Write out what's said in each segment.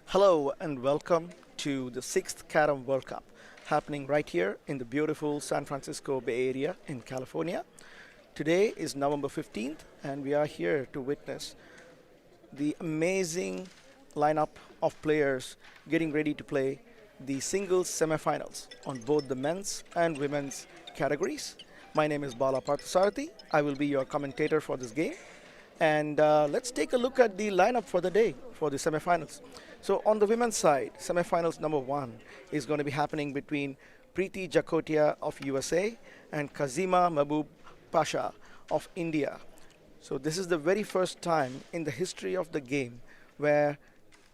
Hello and welcome to the 6th Carrom World Cup happening right here in the beautiful San Francisco Bay Area in California. Today is November 15th and we are here to witness the amazing lineup of players getting ready to play the singles semifinals on both the men's and women's categories. My name is Bala Parthasarathi. I will be your commentator for this game. And let's take a look at the lineup for the day for the semifinals. So on the women's side, semifinals number one is going to be happening between Preeti Jakotia of USA and Khazima Pasha of India. So this is the very first time in the history of the game where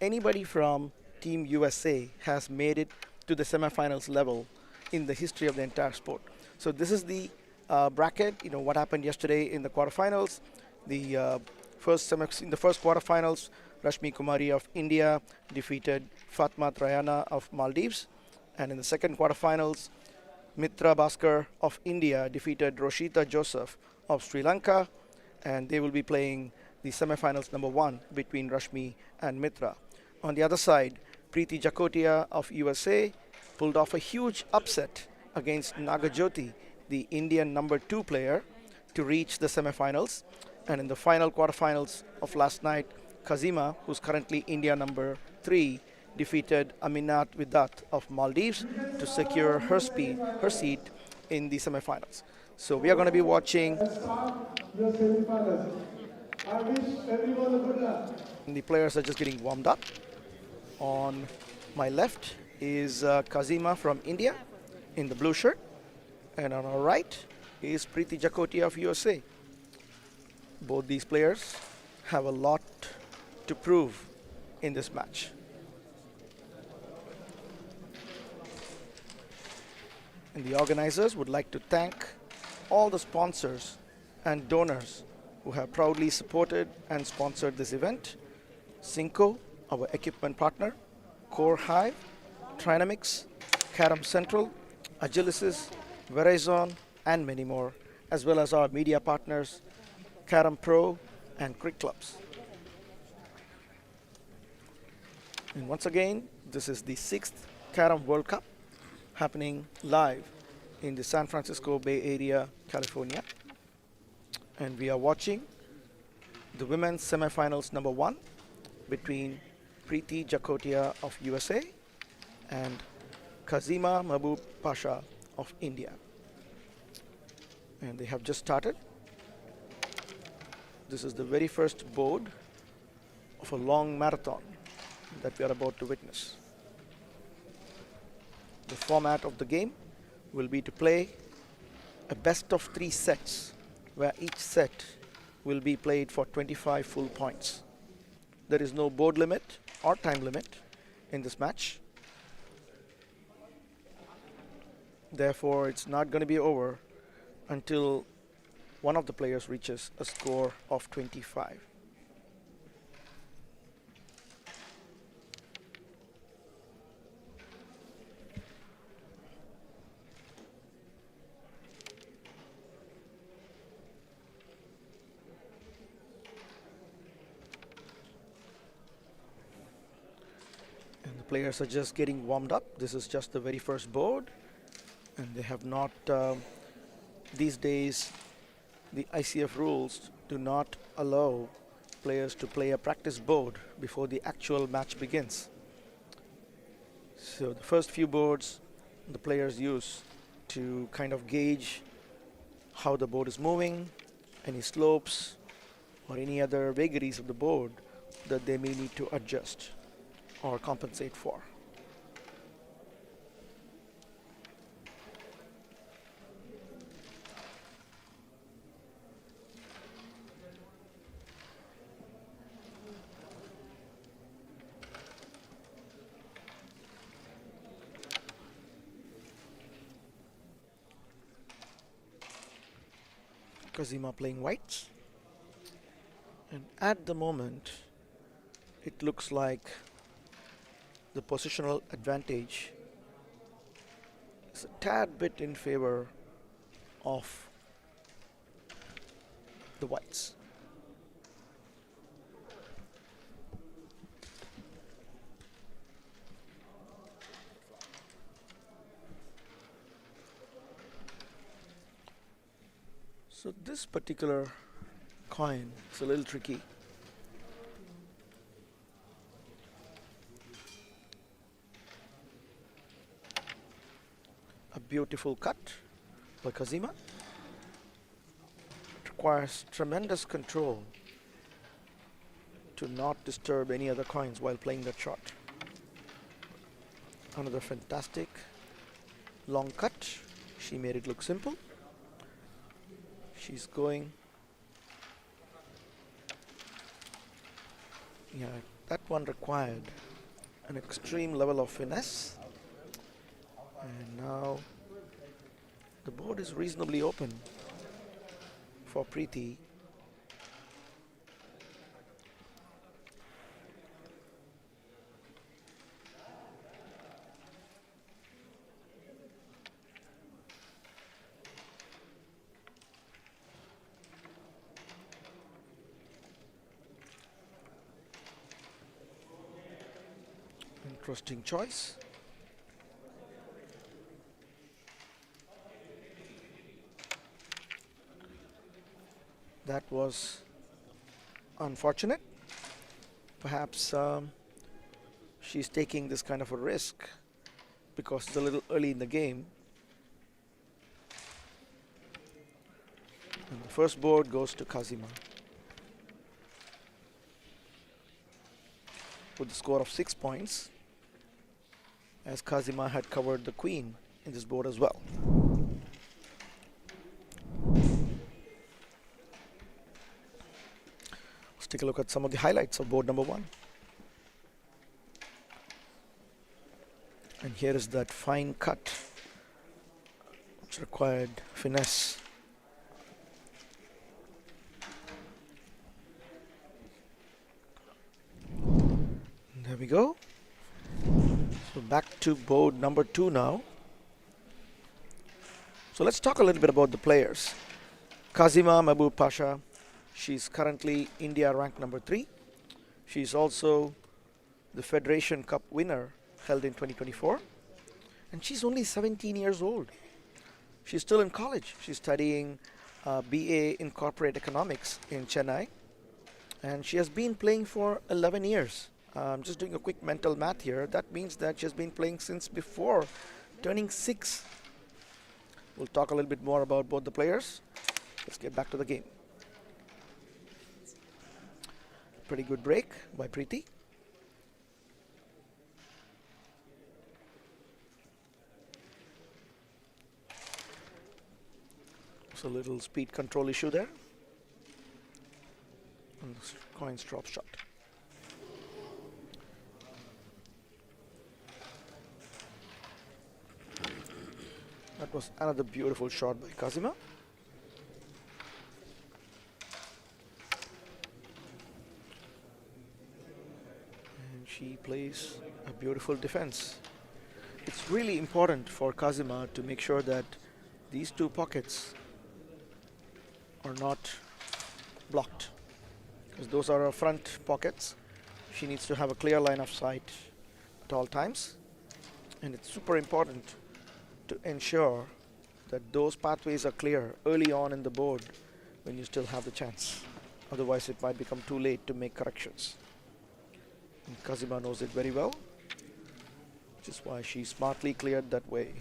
anybody from Team USA has made it to the semifinals level in the history of the entire sport. So this is the bracket, what happened yesterday in the quarterfinals. The in the first quarterfinals, Rashmi Kumari of India defeated Fatma Trayana of Maldives, and in the second quarterfinals, Mitra Bhaskar of India defeated Roshita Joseph of Sri Lanka, and they will be playing the semifinals number one between Rashmi and Mitra. On the other side, Preeti Jakotia of USA pulled off a huge upset against Nagajyoti, the Indian number two player, to reach the semifinals. And in the final quarterfinals of last night, Khazima, who's currently India number three, defeated Aminat Vidat of Maldives to secure her seat in the semifinals. So we are going to be watching the players are just getting warmed up. On my left is Khazima from India in the blue shirt, and on our right is Preeti Jakotia of USA. Both these players have a lot to prove in this match. And the organizers would like to thank all the sponsors and donors who have proudly supported and sponsored this event. Cinco, our equipment partner, Core Hive, Trinamics, Carrom Central, Agilicis, Verizon, and many more, as well as our media partners, Carrom Pro and Cricket Clubs. And once again, this is the 6th Carrom World Cup happening live in the San Francisco Bay Area, California. And we are watching the women's semifinals number one between Preeti Jakotia of USA and Khazima Pasha of India. And they have just started. This is the very first board of a long marathon that we are about to witness. The format of the game will be to play a best of three sets, where each set will be played for 25 full points. There is no board limit or time limit in this match. Therefore, it's not going to be over until one of the players reaches a score of 25. And the players are just getting warmed up. This is just the very first board, and they have not, these days, the ICF rules do not allow players to play a practice board before the actual match begins. So the first few boards the players use to kind of gauge how the board is moving, any slopes or any other vagaries of the board that they may need to adjust or compensate for. Khazima playing whites, and at the moment it looks like the positional advantage is a tad bit in favor of the whites. So this particular coin is a little tricky. A beautiful cut by Khazima. It requires tremendous control to not disturb any other coins while playing that shot. Another fantastic long cut. She made it look simple. She's going. Yeah, that one required an extreme level of finesse. And now the board is reasonably open for Preeti. Interesting choice. That was unfortunate. Perhaps she's taking this kind of a risk because it's a little early in the game. And the first board goes to Khazima with a score of 6 points, as Khazima had covered the queen in this board as well. Let's take a look at some of the highlights of board number 1. And here is that fine cut which required finesse. And there we go. So back to board number 2 now. So let's talk a little bit about the players. Khazima.M, Pasha. She's currently India ranked number 3. She's also the Federation Cup winner held in 2024. And she's only 17 years old. She's still in college. She's studying BA in Corporate Economics in Chennai. And she has been playing for 11 years. I'm just doing a quick mental math here. That means that she has been playing since before turning 6. We'll talk a little bit more about both the players. Let's get back to the game. Pretty good break by Preeti. It's a little speed control issue there. And the coins drop shot. That was another beautiful shot by Khazima. And she plays a beautiful defense. It's really important for Khazima to make sure that these two pockets are not blocked, because those are her front pockets. She needs to have a clear line of sight at all times, and it's super important to ensure that those pathways are clear early on in the board when you still have the chance. Otherwise it might become too late to make corrections. And Khazima knows it very well, which is why she smartly cleared that way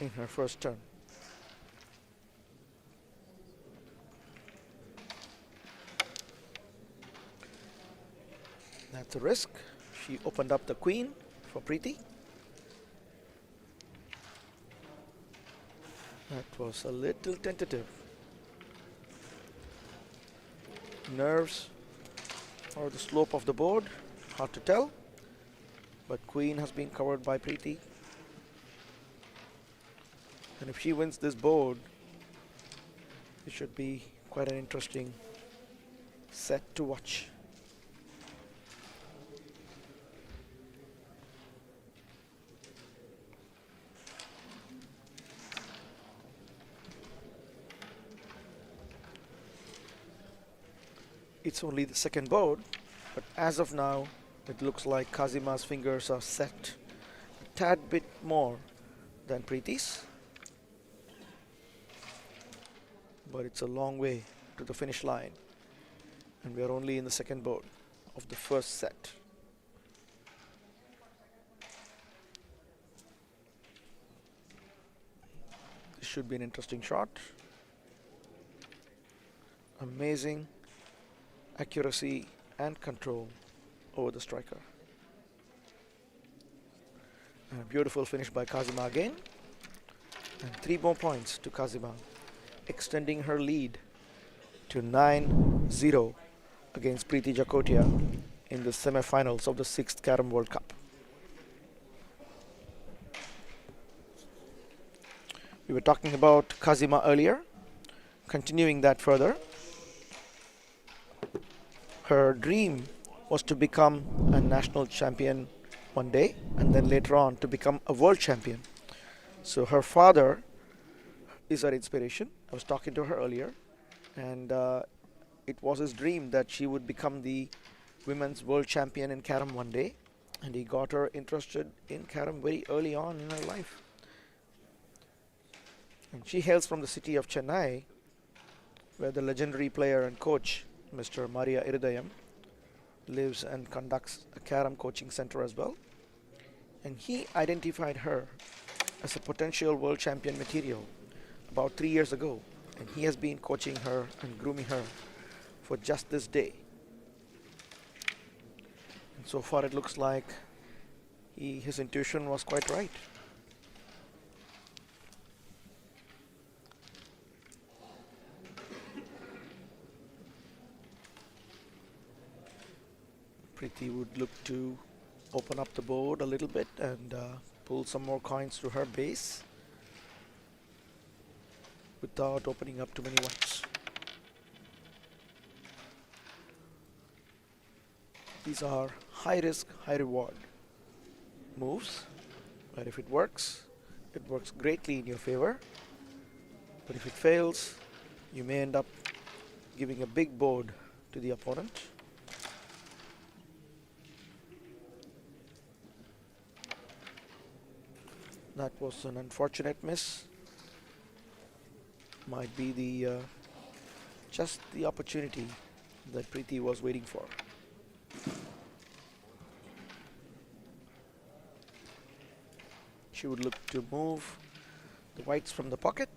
in her first turn. That's a risk. She opened up the queen for Preeti. That was a little tentative. Nerves or the slope of the board, hard to tell. But queen has been covered by Preeti. And if she wins this board, it should be quite an interesting set to watch. It's only the second board, but as of now, it looks like Khazima's fingers are set a tad bit more than Preeti's. but it's a long way to the finish line, and we are only in the second board of the first set. This should be an interesting shot. Amazing accuracy and control over the striker. And a beautiful finish by Khazima again. And 3 more points to Khazima, extending her lead to 9-0 against Preeti Jakotia in the semi-finals of the 6th Carrom World Cup. We were talking about Khazima earlier, continuing that further. Her dream was to become a national champion one day, and then later on to become a world champion. So her father is her inspiration. I was talking to her earlier, and it was his dream that she would become the women's world champion in Carrom one day, and he got her interested in Carrom very early on in her life. And she hails from the city of Chennai, where the legendary player and coach Mr. Maria Irudayam lives and conducts a Carrom coaching center as well. And he identified her as a potential world champion material about 3 years ago, and he has been coaching her and grooming her for just this day. And so far it looks like his intuition was quite right. Preeti would look to open up the board a little bit and pull some more coins to her base without opening up too many ones. These are high risk, high reward moves, but if it works greatly in your favor. But if it fails, you may end up giving a big board to the opponent. That was an unfortunate miss. Might be the just the opportunity that Preeti was waiting for. She would look to move the whites from the pocket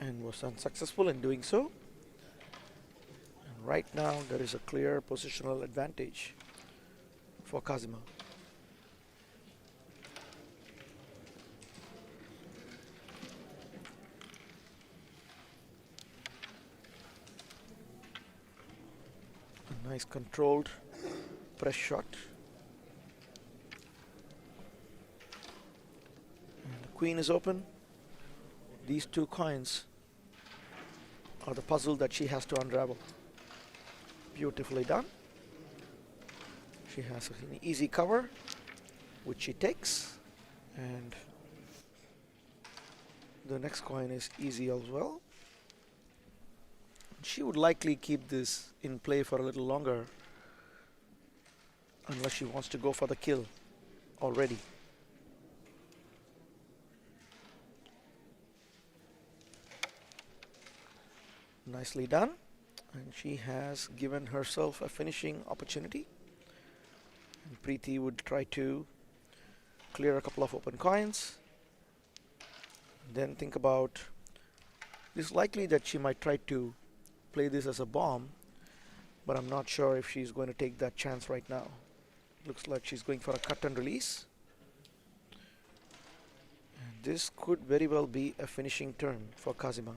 and was unsuccessful in doing so. And right now there is a clear positional advantage for Khazima. Nice controlled press shot. And the queen is open. These 2 coins are the puzzle that she has to unravel. Beautifully done. She has an easy cover, which she takes, and the next coin is easy as well. She would likely keep this in play for a little longer unless she wants to go for the kill already. Nicely done, and she has given herself a finishing opportunity. And Preeti would try to clear a couple of open coins, then think about, it's likely that she might try to play this as a bomb, but I'm not sure if she's going to take that chance right now. Looks like she's going for a cut and release. And this could very well be a finishing turn for Khazima.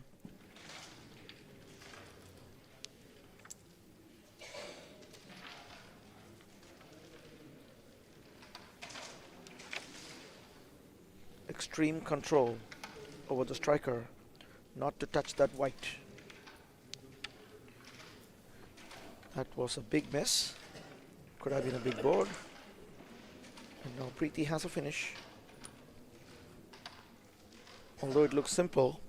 Extreme control over the striker, not to touch that white. That was a big miss. Could have been a big board. And now Preeti has a finish. Although it looks simple,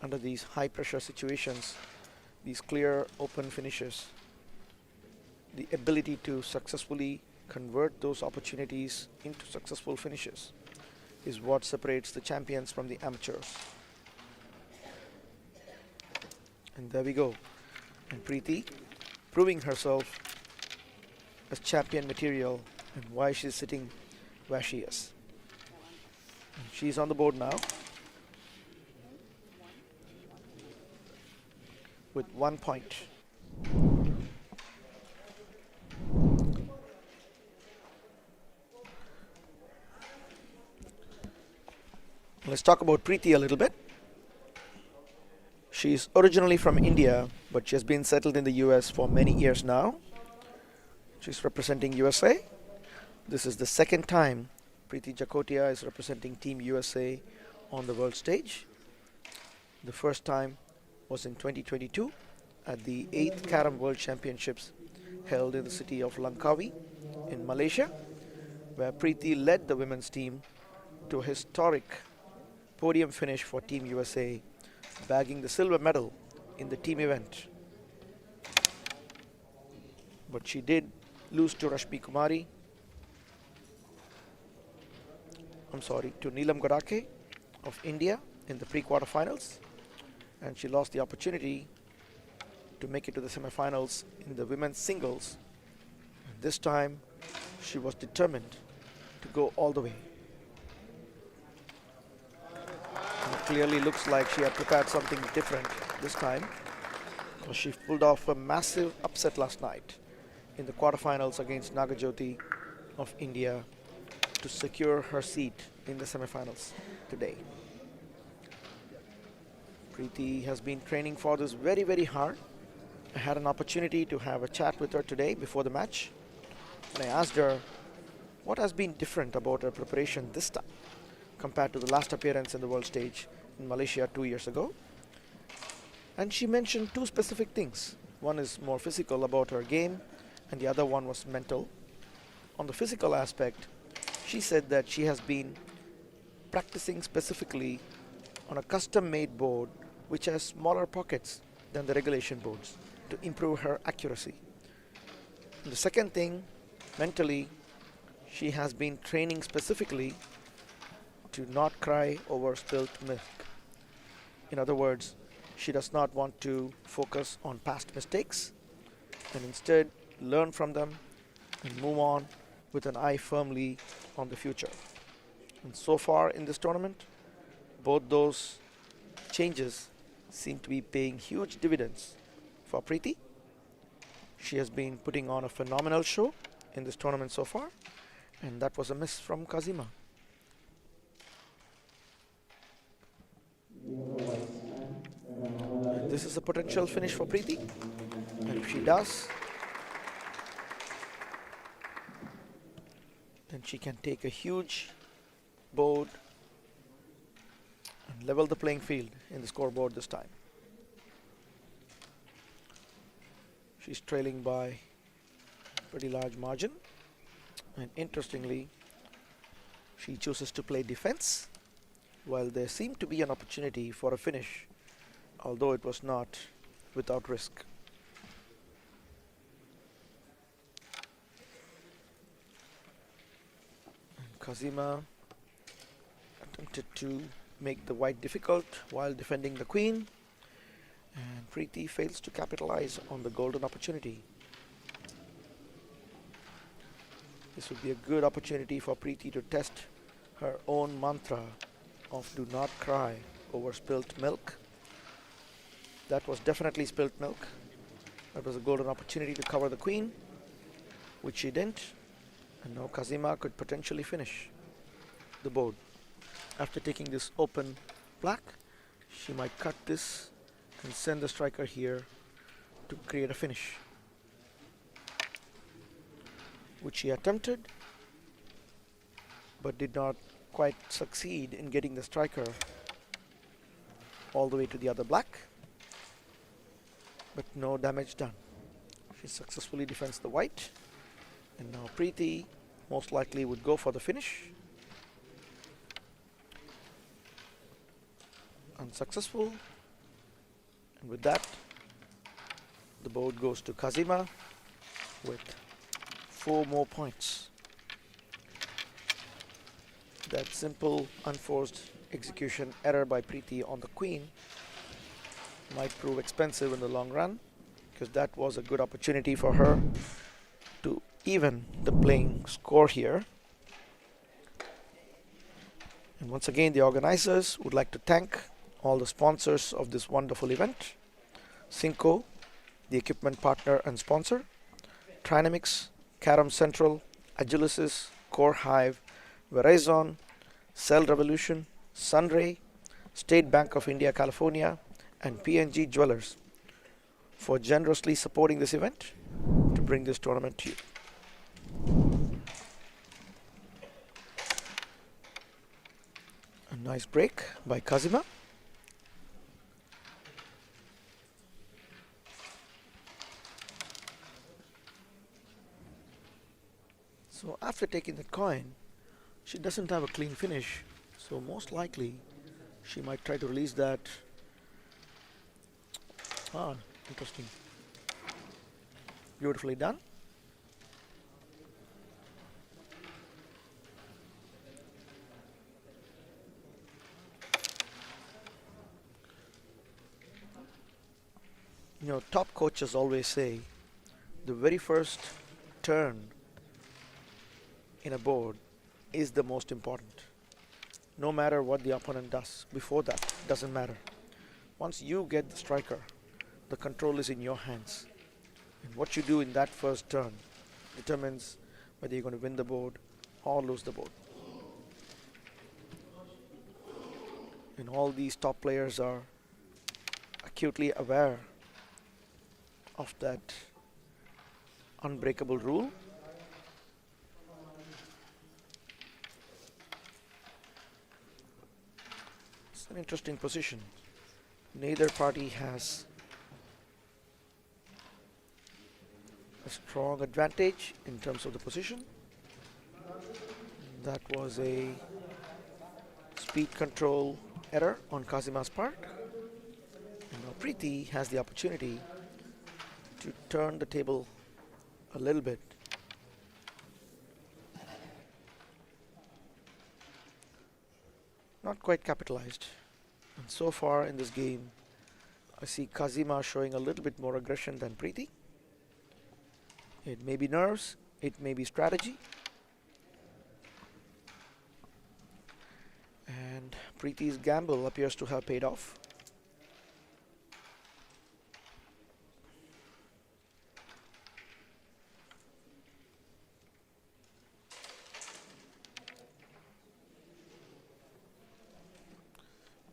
under these high pressure situations, these clear open finishes, the ability to successfully convert those opportunities into successful finishes is what separates the champions from the amateurs. And there we go. And Preeti proving herself as champion material and why she's sitting where she is. And she's on the board now with 1 point. Let's talk about Preeti a little bit. She's originally from India, but she has been settled in the US for many years now. She's representing USA. This is the second time Preeti Jakotia is representing Team USA on the world stage. The first time was in 2022 at the 8th Carrom World Championships held in the city of Langkawi in Malaysia, where Preeti led the women's team to a historic podium finish for Team USA, bagging the silver medal in the team event. But she did lose to to Neelam Godake of India in the pre-quarterfinals, and she lost the opportunity to make it to the semifinals in the women's singles. And this time, she was determined to go all the way. And it clearly looks like she had prepared something different this time, because she pulled off a massive upset last night in the quarterfinals against Nagajyoti of India to secure her seat in the semifinals today. Preeti has been training for this very, very hard. I had an opportunity to have a chat with her today before the match, and I asked her what has been different about her preparation this time compared to the last appearance in the world stage in Malaysia 2 years ago. And she mentioned two specific things. One is more physical about her game, and the other one was mental. On the physical aspect, she said that she has been practicing specifically on a custom-made board which has smaller pockets than the regulation boards to improve her accuracy. And the second thing, mentally, she has been training specifically to not cry over spilt milk. In other words, she does not want to focus on past mistakes and instead learn from them and move on with an eye firmly on the future. And so far in this tournament, both those changes seem to be paying huge dividends for Preeti. She has been putting on a phenomenal show in this tournament so far, and that was a miss from Khazima. This is a potential finish for Preeti, and if she does, then she can take a huge board and level the playing field in the scoreboard this time. She's trailing by a pretty large margin, and interestingly, she chooses to play defense while there seemed to be an opportunity for a finish, although it was not without risk. And Khazima attempted to make the white difficult while defending the queen, and Preeti fails to capitalize on the golden opportunity. This would be a good opportunity for Preeti to test her own mantra of do not cry over spilt milk. That was definitely spilt milk. That was a golden opportunity to cover the queen, which she didn't, and now Khazima could potentially finish the board. After taking this open black, she might cut this and send the striker here to create a finish, which she attempted but did not quite succeed in getting the striker all the way to the other black, but no damage done. She successfully defends the white, and now Preeti most likely would go for the finish. Unsuccessful, and with that the board goes to Khazima with 4 more points. That simple unforced execution error by Preeti on the queen might prove expensive in the long run, because that was a good opportunity for her to even the playing score here. And once again, the organizers would like to thank all the sponsors of this wonderful event. Cinco, the equipment partner and sponsor, Trinamics, Carrom Central, Agilicis, Core Hive, Verizon, Cell Revolution, Sunray, State Bank of India, California, and PNG Jewelers for generously supporting this event to bring this tournament to you. A nice break by Khazima. So after taking that coin, she doesn't have a clean finish, so most likely she might try to release that. Ah, interesting. Beautifully done. You know, top coaches always say the very first turn in a board is the most important. No matter what the opponent does before that, doesn't matter. Once you get the striker, the control is in your hands. And what you do in that first turn determines whether you're going to win the board or lose the board. And all these top players are acutely aware of that unbreakable rule. It's an interesting position. Neither party has a strong advantage in terms of the position. That was a speed control error on Khazima's part. And now Preeti has the opportunity to turn the table a little bit. Not quite capitalized. And so far in this game, I see Khazima showing a little bit more aggression than Preeti. It may be nerves, it may be strategy. And Preeti's gamble appears to have paid off.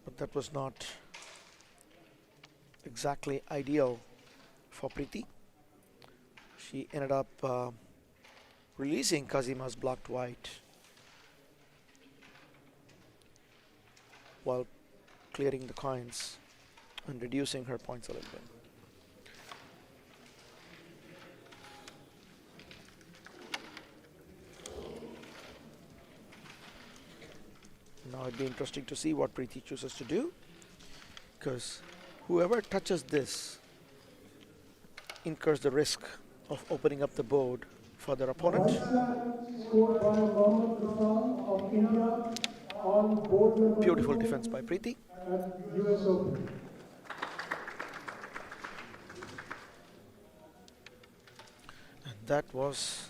But that was not exactly ideal for Preeti. She ended up releasing Khazima's blocked white while clearing the coins and reducing her points a little bit. Now it'd be interesting to see what Preeti chooses to do, because whoever touches this incurs the risk of opening up the board for their opponent. Beautiful defense by Preeti. And that was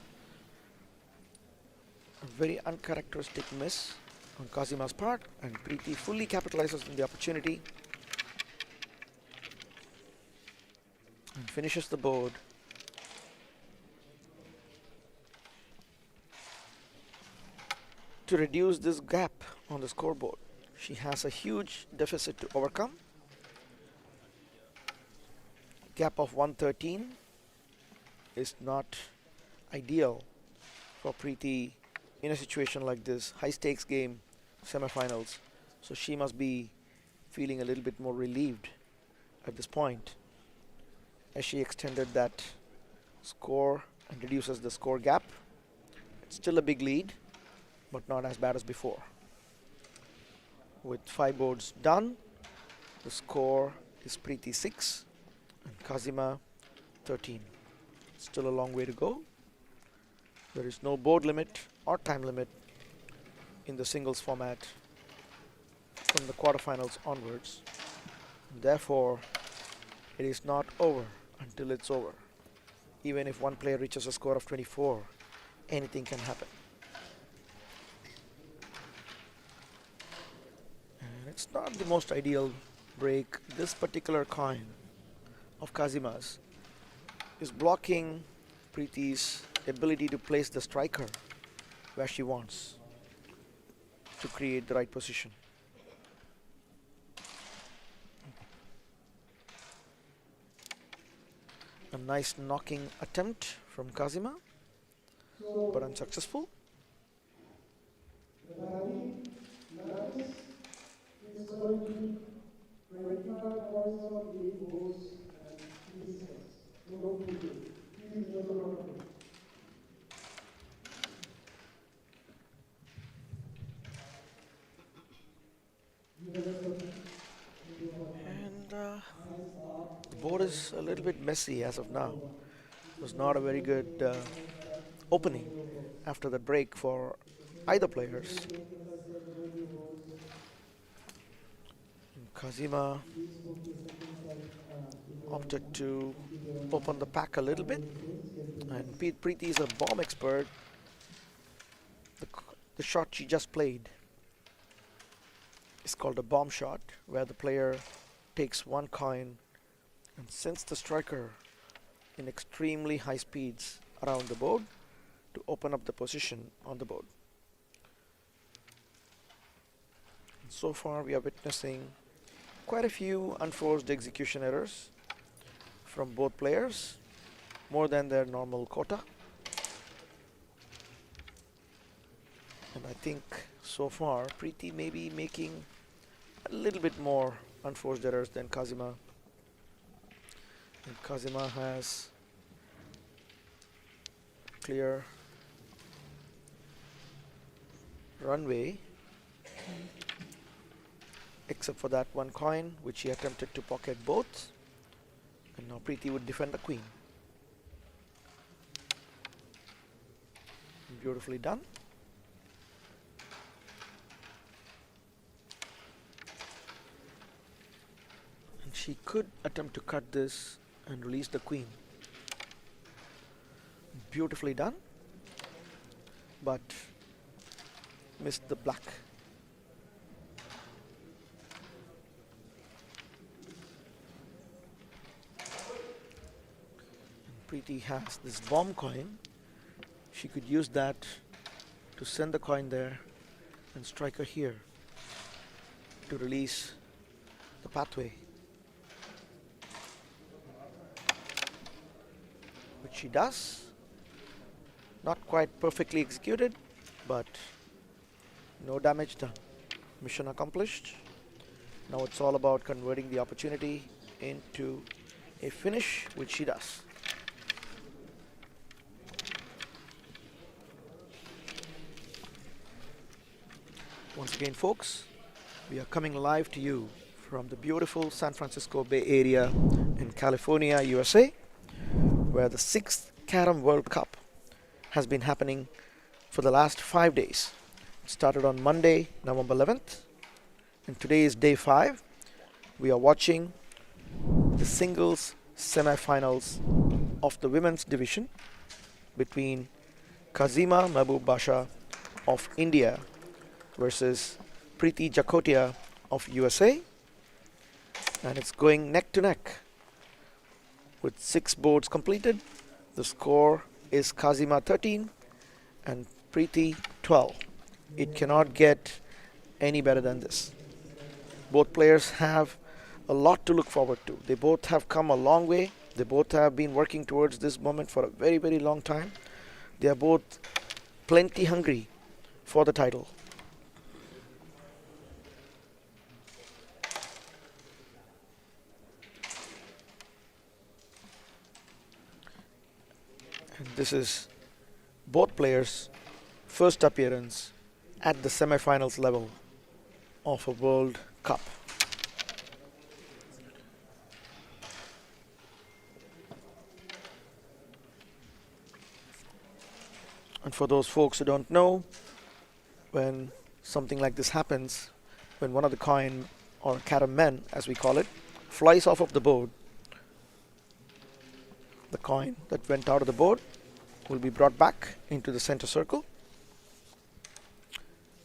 a very uncharacteristic miss on Khazima's part, and Preeti fully capitalizes on the opportunity and finishes the board to reduce this gap on the scoreboard. She has a huge deficit to overcome. Gap of 113 is not ideal for Preeti in a situation like this, high stakes game, semifinals. So she must be feeling a little bit more relieved at this point as she extended that score and reduces the score gap. It's still a big lead, but not as bad as before. With 5 boards done, the score is Preeti 6 and Khazima 13. Still a long way to go. There is no board limit or time limit in the singles format from the quarterfinals onwards. Therefore, It is not over until it's over. Even if one player reaches a score of 24, anything can happen. And it's not the most ideal break. This particular coin of Khazima's is blocking Preeti's ability to place the striker where she wants to create the right position. A nice knocking attempt from Khazima, but unsuccessful. And the board is a little bit messy as of now. It was not a very good opening after the break for either players. Khazima opted to open the pack a little bit, and Preeti is a bomb expert. The shot she just played is called a bomb shot, where the player takes one coin and sends the striker in extremely high speeds around the board to open up the position on the board. And so far we are witnessing quite a few unforced execution errors from both players, more than their normal quota. And I think so far Preeti may be making a little bit more unforced errors than Khazima. And Khazima has clear runway, except for that one coin which he attempted to pocket both, and now Preeti would defend the queen. Beautifully done. And she could attempt to cut this and release the queen. Beautifully done, but missed the black. Preeti has this bomb coin. She could use that to send the coin there and striker here to release the pathway, which she does. Not quite perfectly executed, but no damage done. Mission accomplished. Now it's all about converting the opportunity into a finish, which she does. Once again, folks, we are coming live to you from the beautiful San Francisco Bay Area in California, USA, where the 6th Carrom World Cup has been happening for the last 5 days. It started on Monday, November 11th, and today is day 5. We are watching the singles semi-finals of the women's division between Khazima.M of India versus Preeti Jakotia of USA, and it's going neck to neck with 6 boards completed. The score is Khazima 13 and Preeti 12. It cannot get any better than this. Both players have a lot to look forward to. They both have come a long way. They both have been working towards this moment for a very, very long time. They are both plenty hungry for the title. And this is both players' first appearance at the semi-finals level of a World Cup. And for those folks who don't know, when something like this happens, when one of the coin, or Carrom men as we call it, flies off of the board, The coin that went out of the board will be brought back into the center circle.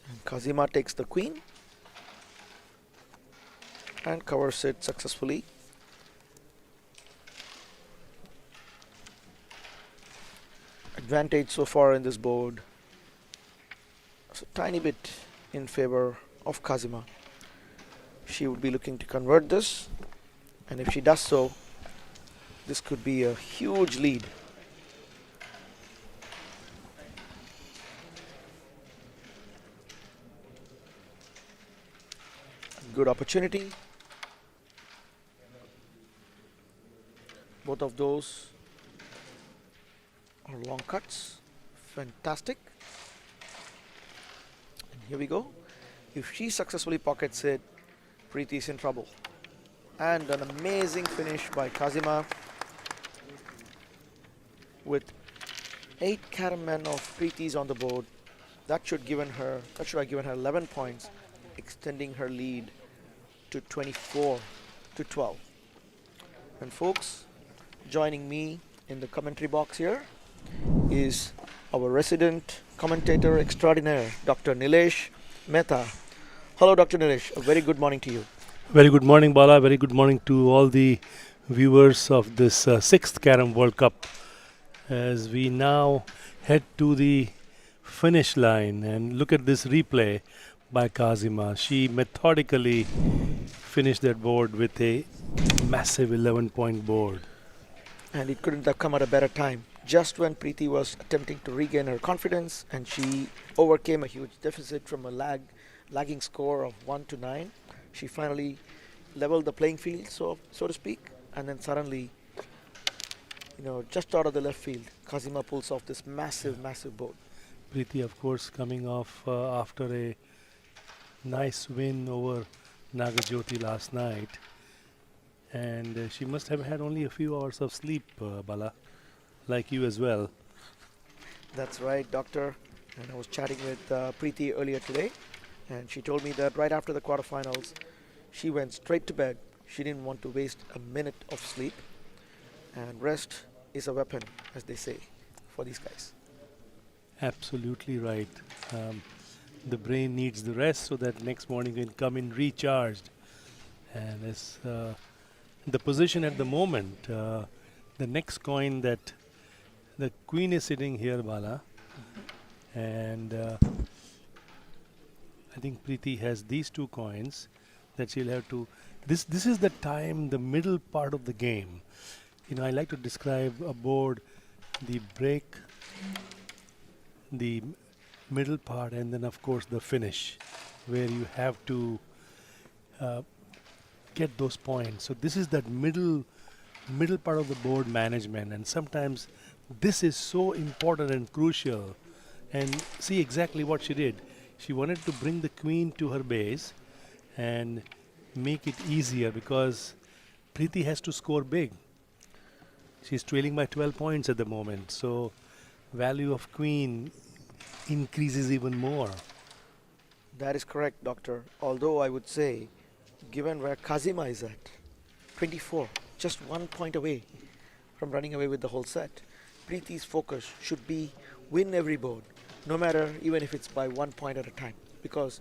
And Khazima takes the queen and covers it successfully. Advantage so far in this board. It's a tiny bit in favor of Khazima. She would be looking to convert this, and if she does so, this could be a huge lead. Good opportunity. Both of those are long cuts. Fantastic. And here we go. If she successfully pockets it, Preeti is in trouble. And an amazing finish by Khazima with 8 Carrom of Preeti's on the board. That should have given her 11 points, extending her lead to 24 to 12. And folks, joining me in the commentary box here is our resident commentator extraordinaire, Dr. Nilesh Mehta. Hello, Dr. Nilesh. A very good morning to you. Very good morning, Bala. Very good morning to all the viewers of this 6th Carrom World Cup. As we now head to the finish line and look at this replay by Khazima. She methodically finished that board with a massive 11-point board. And it couldn't have come at a better time. Just when Preeti was attempting to regain her confidence and she overcame a huge deficit from a lagging score of 1 to 9, she finally leveled the playing field, so to speak, and then suddenly, just out of the left field, Khazima pulls off this massive board. Preeti, of course, coming off after a nice win over Nagajyoti last night. And she must have had only a few hours of sleep, Bala, like you as well. That's right, Doctor. And I was chatting with Preeti earlier today, and she told me that right after the quarterfinals, she went straight to bed. She didn't want to waste a minute of sleep. And rest is a weapon, as they say, for these guys. Absolutely right. The brain needs the rest so that next morning you can come in recharged. And as the position at the moment, the next coin that the queen is sitting here, Bala, and I think Preeti has these 2 coins that she'll have to. This is the time, the middle part of the game. I like to describe a board, the break, the middle part, and then of course the finish, where you have to get those points. So this is that middle part of the board management, and sometimes this is so important and crucial. And see exactly what she did. She wanted to bring the queen to her base and make it easier, because Preeti has to score big. She's trailing by 12 points at the moment, so value of queen increases even more. That is correct, Doctor. Although I would say, given where Khazima is at, 24, just 1 point away from running away with the whole set, Preeti's focus should be win every board, no matter even if it's by 1 point at a time, because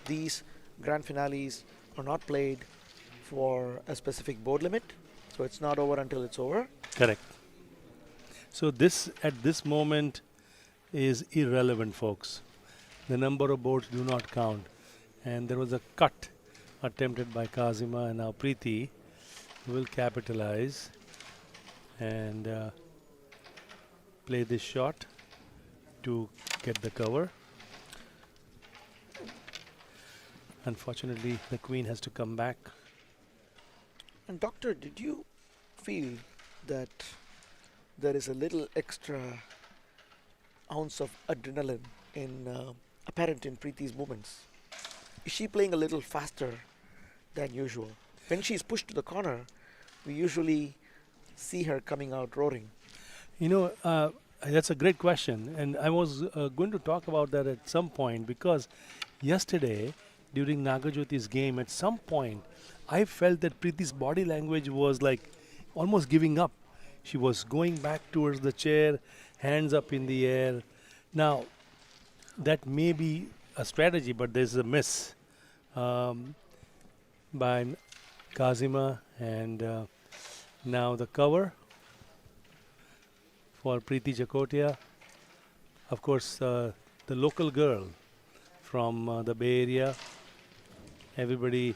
these grand finales are not played for a specific board limit, so it's not over until it's over. Correct. So this at this moment is irrelevant, folks. The number of boards do not count. And there was a cut attempted by Khazima, and now Preeti will capitalize and play this shot to get the cover. Unfortunately, the queen has to come back. And Doctor, did you feel that there is a little extra ounce of adrenaline apparent in Preeti's movements? Is she playing a little faster than usual? When she's pushed to the corner, we usually see her coming out roaring. That's a great question, and I was going to talk about that at some point, because yesterday during Nagajyoti's game, at some point I felt that Preeti's body language was like almost giving up. She was going back towards the chair, hands up in the air. Now, that may be a strategy, but there's a miss um, by Khazima, and now the cover for Preeti Jakotia. Of course, the local girl from the Bay Area. Everybody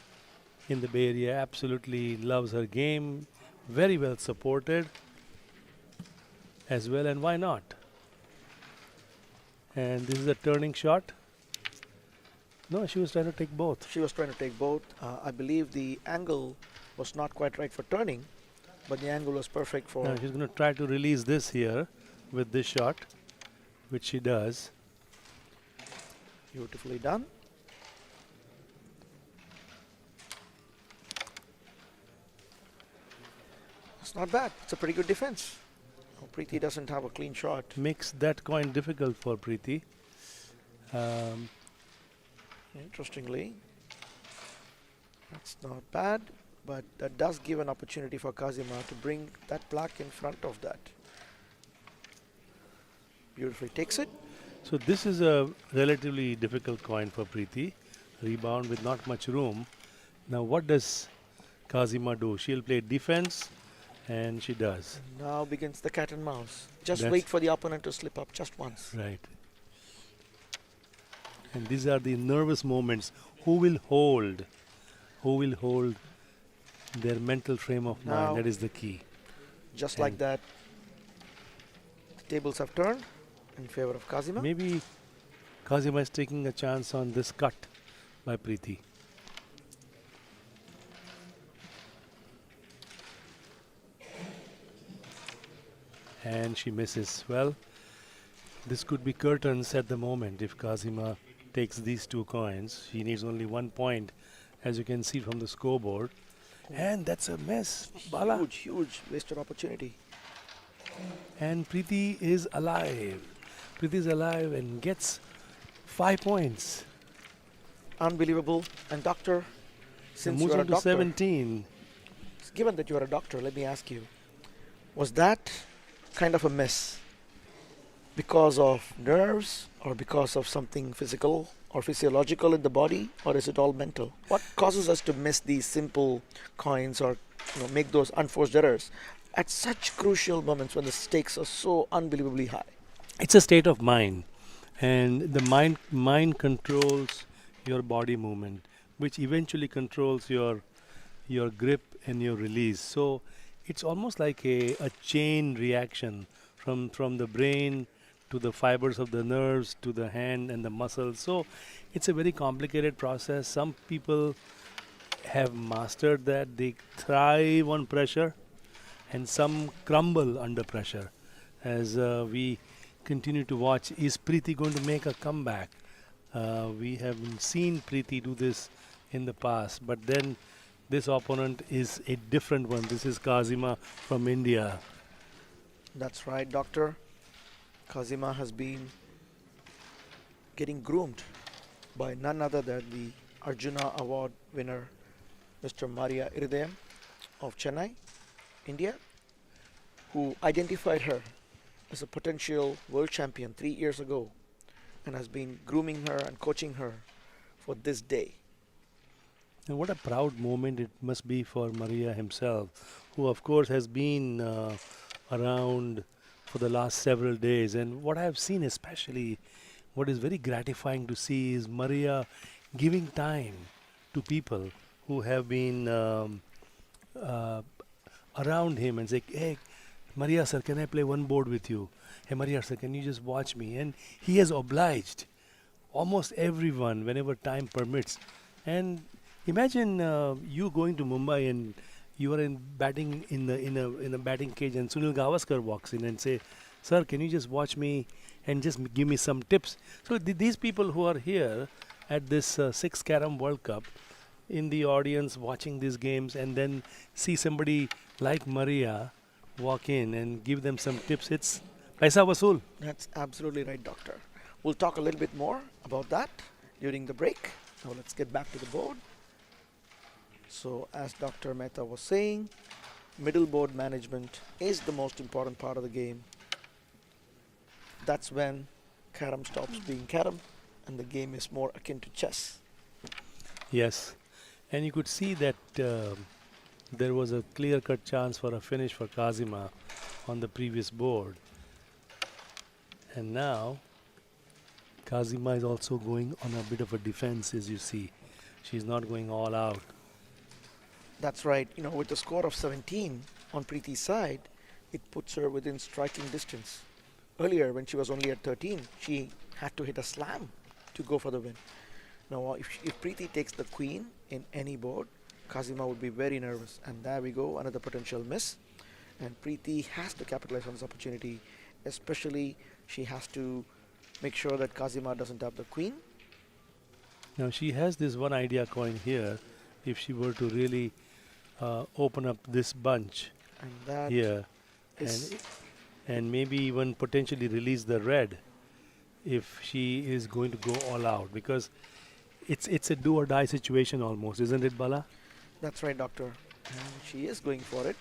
in the Bay Area absolutely loves her game. Very well supported as well, and why not? And this is a turning shot. No, she was trying to take both. She was trying to take both. I believe the angle was not quite right for turning, but the angle was perfect for. Now she's going to try to release this here with this shot, which she does. Beautifully done. It's not bad. It's a pretty good defense. Oh, Preeti doesn't have a clean shot. Makes that coin difficult for Preeti. Um, Interestingly, that's not bad, but that does give an opportunity for Khazima to bring that black in front of that. Beautifully takes it. so this is a relatively difficult coin for Preeti. Rebound with not much room. Now what does Khazima do? She'll play defense, and she does. Now begins the cat and mouse. Just That's wait for the opponent to slip up just once. Right. And these are the nervous moments. Who will hold? Who will hold their mental frame of Now- mind? That is the key. Just like And- that, the tables have turned in favor of Khazima. Maybe Khazima is taking a chance on this cut by Preeti. And she misses. Well, this could be curtains at the moment if Khazima takes these two coins. She needs only 1 point, as you can see from the scoreboard. And that's a miss, Bala. Huge, huge wasted opportunity. And Preeti is alive. Preeti is alive and gets 5 points. Unbelievable. And doctor, And since moves you're a on to doctor, 17. given that you're a doctor, let me ask you, was that kind of a miss because of nerves or because of something physical or physiological in the body, or is it all mental? What causes us to miss these simple coins or make those unforced errors at such crucial moments when the stakes are so unbelievably high? It's a state of mind, and the mind controls your body movement, which eventually controls your grip and your release. So it's almost like a chain reaction from the brain to the fibers of the nerves to the hand and the muscles. So it's a very complicated process. Some people have mastered that. They thrive on pressure, and some crumble under pressure. As we continue to watch, is Preeti going to make a comeback? We have seen Preeti do this in the past, but then this opponent is a different one. This is Khazima from India. That's right, doctor. Khazima has been getting groomed by none other than the Arjuna Award winner, Mr. Maria Iridayam of Chennai, India, who identified her as a potential world champion 3 years ago and has been grooming her and coaching her for this day. And what a proud moment it must be for Maria himself, who of course has been around for the last several days. And what I have seen, especially what is very gratifying to see, is Maria giving time to people who have been around him and say, hey, Maria sir, can I play one board with you? Hey Maria sir, can you just watch me? And he has obliged almost everyone whenever time permits. And imagine you going to Mumbai and you are in batting in a batting cage, and Sunil Gavaskar walks in and say, "Sir, can you just watch me and just give me some tips?" So these people who are here at this 6th Carrom World Cup, in the audience watching these games, and then see somebody like Maria walk in and give them some tips, it's paisa vasool. That's absolutely right, doctor. We'll talk a little bit more about that during the break. Now let's get back to the board. So as Dr. Mehta was saying, middle board management is the most important part of the game. That's when carom stops being carom and the game is more akin to chess. Yes. And you could see that there was a clear-cut chance for a finish for Khazima on the previous board. And now Khazima is also going on a bit of a defense, as you see. She's not going all out. That's right. With the score of 17 on Preeti's side, it puts her within striking distance. Earlier, when she was only at 13, she had to hit a slam to go for the win. Now, if Preeti takes the queen in any board, Khazima would be very nervous. And there we go, another potential miss. And Preeti has to capitalize on this opportunity. Especially, she has to make sure that Khazima doesn't have the queen. Now she has this one idea coin here. If she were to really open up this bunch And that here is and maybe even potentially release the red if she is going to go all out, because it's a do or die situation almost, isn't it, Bala? That's right, Doctor. And she is going for it.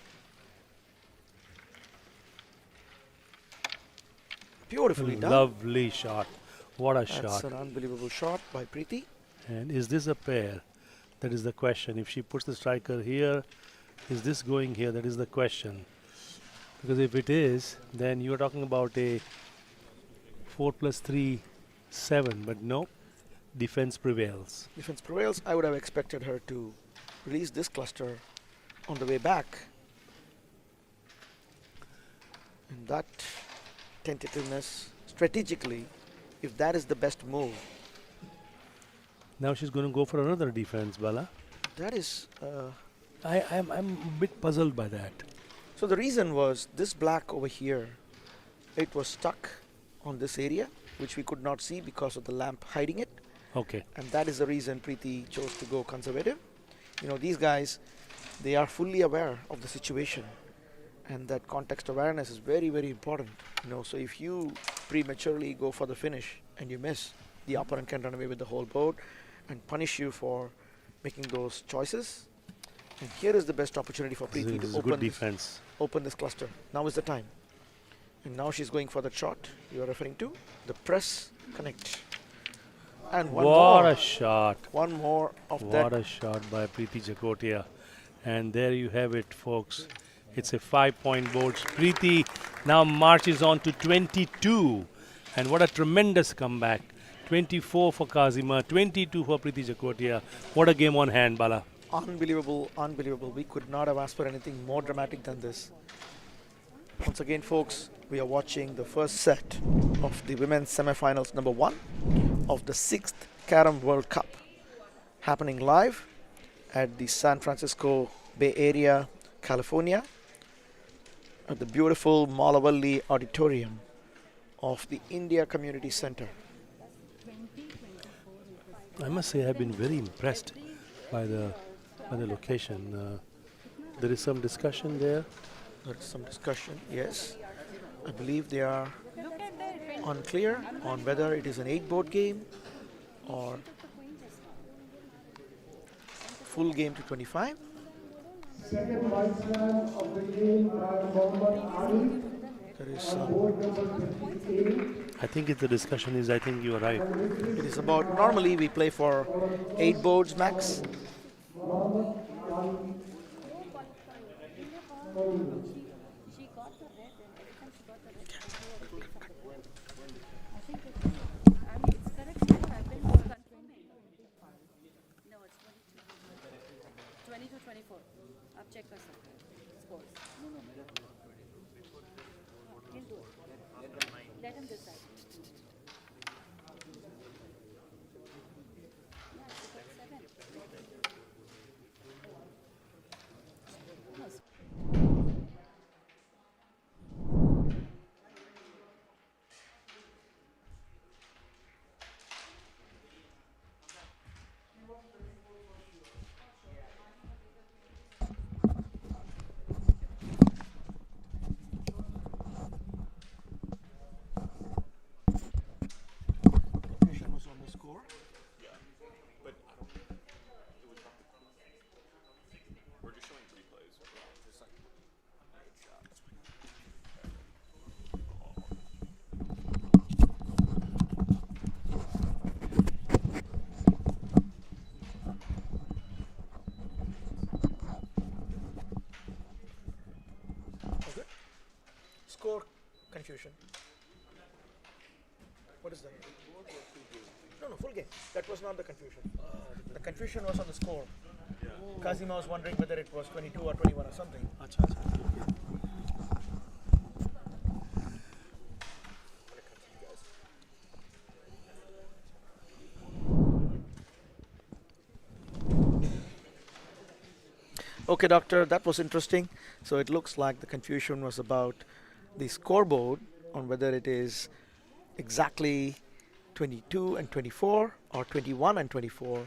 Beautifully done. Lovely shot. What a That's shot. an unbelievable shot by Preeti. And is this a pair? That is the question. If she puts the striker here, is this going here? That is the question. Because if it is, then you are talking about a 4 plus 3, 7. But no, defense prevails. Defense prevails. I would have expected her to release this cluster on the way back. And that tentativeness, strategically, if that is the best move, Now she's going to go for another defense, Bala. that is... I'm a bit puzzled by that. So the reason was this black over here, it was stuck on this area, which we could not see because of the lamp hiding it. Okay. And that is the reason Preeti chose to go conservative. These guys, they are fully aware of the situation. And that context awareness is very, very important. So if you prematurely go for the finish and you miss, the opponent can run away with the whole board and punish you for making those choices. And here is the best opportunity for This Preeti is to good defense. open this cluster. Now is the time. And now she's going for the shot you are referring to. The press connect. And one What more. a shot. One more of What that. a shot by Preeti Jakotia. And there you have it, folks. It's a 5-point board. Preeti now marches on to 22. And what a tremendous comeback. 24 for Khazima, 22 for Preeti Jakotia. What a game on hand, Bala. Unbelievable, unbelievable. We could not have asked for anything more dramatic than this. Once again, folks, we are watching the first set of the women's semifinals number 1 of the 6th Carrom World Cup, happening live at the San Francisco Bay Area, California, at the beautiful Malavalli Auditorium of the India Community Center. I must say I've been very impressed by the location. There is some discussion there. There is some discussion, yes. I believe they are unclear on whether it is an 8-board game or full game to 25. Second batsman of the game, Mohammad Ali. There is some, Board number 58. I think the discussion is, I think you are right. it is about, normally we play for 8 boards max. confusion? What is that? No, full game. That was not the confusion. The confusion was on the score. Khazima was wondering whether it was 22 or 21 or something. Okay, doctor, that was interesting. So it looks like the confusion was about the scoreboard on whether it is exactly 22 and 24 or 21 and 24.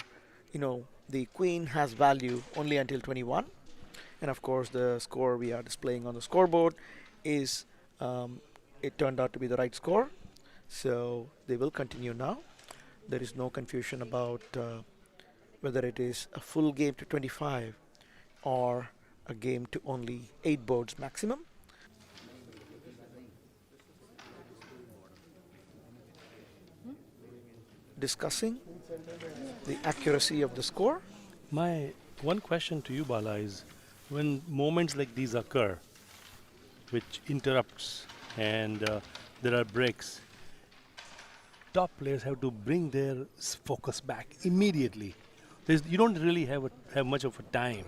The queen has value only until 21. And of course, the score we are displaying on the scoreboard is, it turned out to be the right score. So they will continue now. There is no confusion about whether it is a full game to 25 or a game to only 8 boards maximum. Discussing the accuracy of the score. My one question to you, Bala, is when moments like these occur, which interrupts and there are breaks, top players have to bring their focus back immediately. You don't really have much of a time,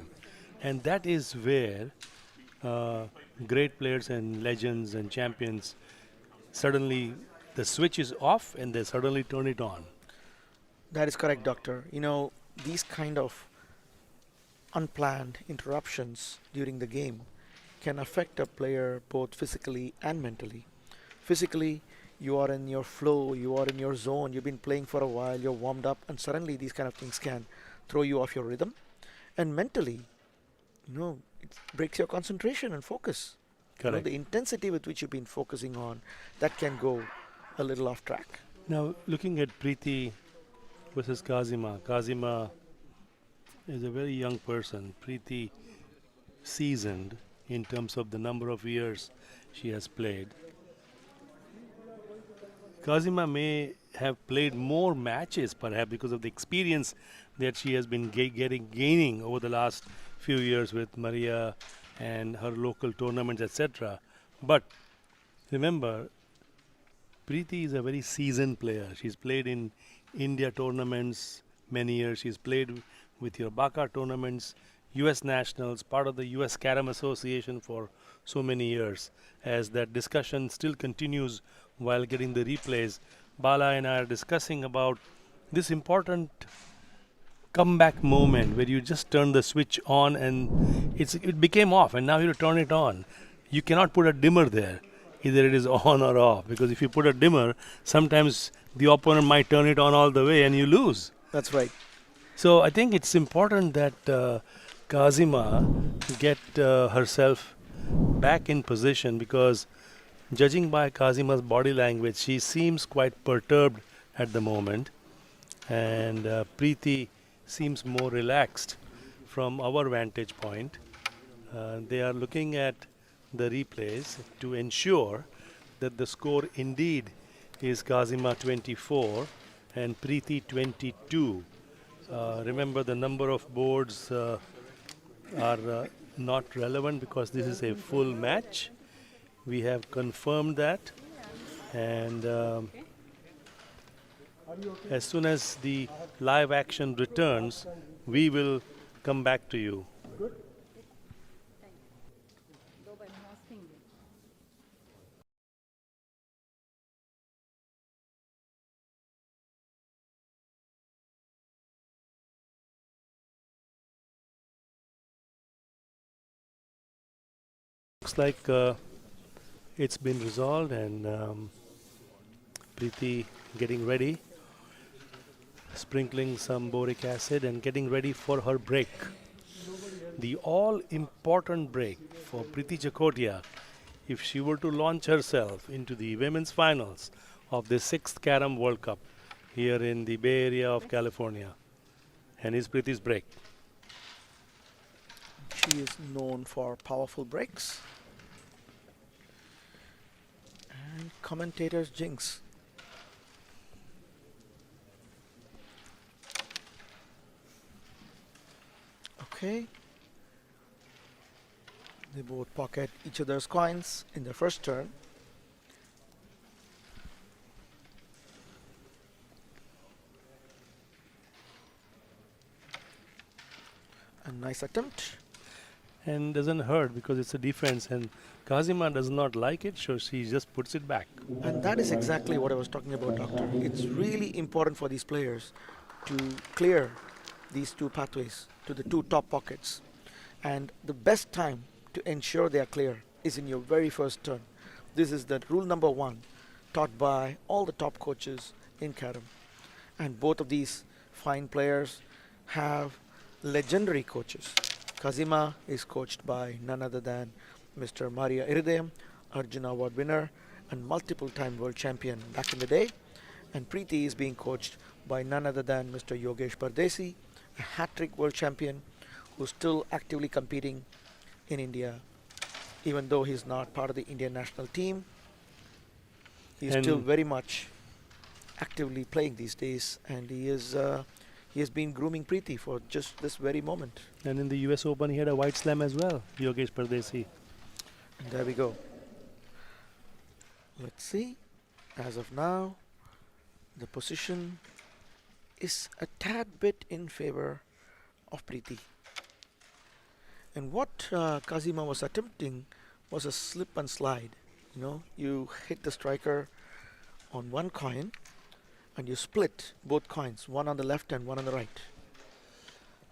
and that is where great players and legends and champions suddenly the switch is off and they suddenly turn it on. That is correct, doctor. These kind of unplanned interruptions during the game can affect a player both physically and mentally. Physically, you are in your flow, you are in your zone, you've been playing for a while, you're warmed up, and suddenly these kind of things can throw you off your rhythm. And mentally, it breaks your concentration and focus. Correct. The intensity with which you've been focusing on, that can go a little off track. Now, looking at Preeti versus Khazima. Khazima is a very young person. Preeti seasoned in terms of the number of years she has played. Khazima may have played more matches perhaps because of the experience that she has been gaining over the last few years with Maria and her local tournaments, etc. But remember, Preeti is a very seasoned player. She's played in India tournaments many years. She's played with your Baka tournaments, US Nationals, part of the 6th Carrom Association for so many years. As that discussion still continues while getting the replays, Bala and I are discussing about this important comeback moment where you just turn the switch on and it became off and now you turn it on. You cannot put a dimmer there. Either it is on or off, because if you put a dimmer, sometimes the opponent might turn it on all the way and you lose. That's right. So I think it's important that Khazima get herself back in position, because judging by Kazima's body language, she seems quite perturbed at the moment, and Preeti seems more relaxed from our vantage point. They are looking at the replays to ensure that the score indeed is Khazima 24 and Preeti 22. Remember, the number of boards are not relevant because this is a full match. We have confirmed that, and as soon as the live action returns, we will come back to you. Looks like it's been resolved, and Preeti getting ready, sprinkling some boric acid and getting ready for her break. The all-important break for Preeti Jakotia if she were to launch herself into the women's finals of the 6th Carrom World Cup here in the Bay Area of California. And is Preeti's break. She is known for powerful breaks. And commentator's jinx. Okay. They both pocket each other's coins in their first turn. A nice attempt. And doesn't hurt because it's a defense, and Khazima does not like it, so she just puts it back. And that is exactly what I was talking about, Doctor. It's really important for these players to clear these two pathways to the two top pockets. And the best time to ensure they are clear is in your very first turn. This is the rule number one taught by all the top coaches in Carrom. And both of these fine players have legendary coaches. Khazima is coached by none other than Mr. Maria Iridayam, Arjuna Award winner and multiple time world champion back in the day. And Preeti is being coached by none other than Mr. Yogesh Pardesi, a hat-trick world champion who's still actively competing in India. Even though he's not part of the Indian national team, he's And still very much actively playing these days, and he has been grooming Preeti for just this very moment. And in the US Open, he had a white slam as well, Yogesh Pardesi. And there we go. Let's see. As of now, the position is a tad bit in favor of Preeti. And what Khazima was attempting was a slip and slide. You know, you hit the striker on one coin and you split both coins, one on the left and one on the right.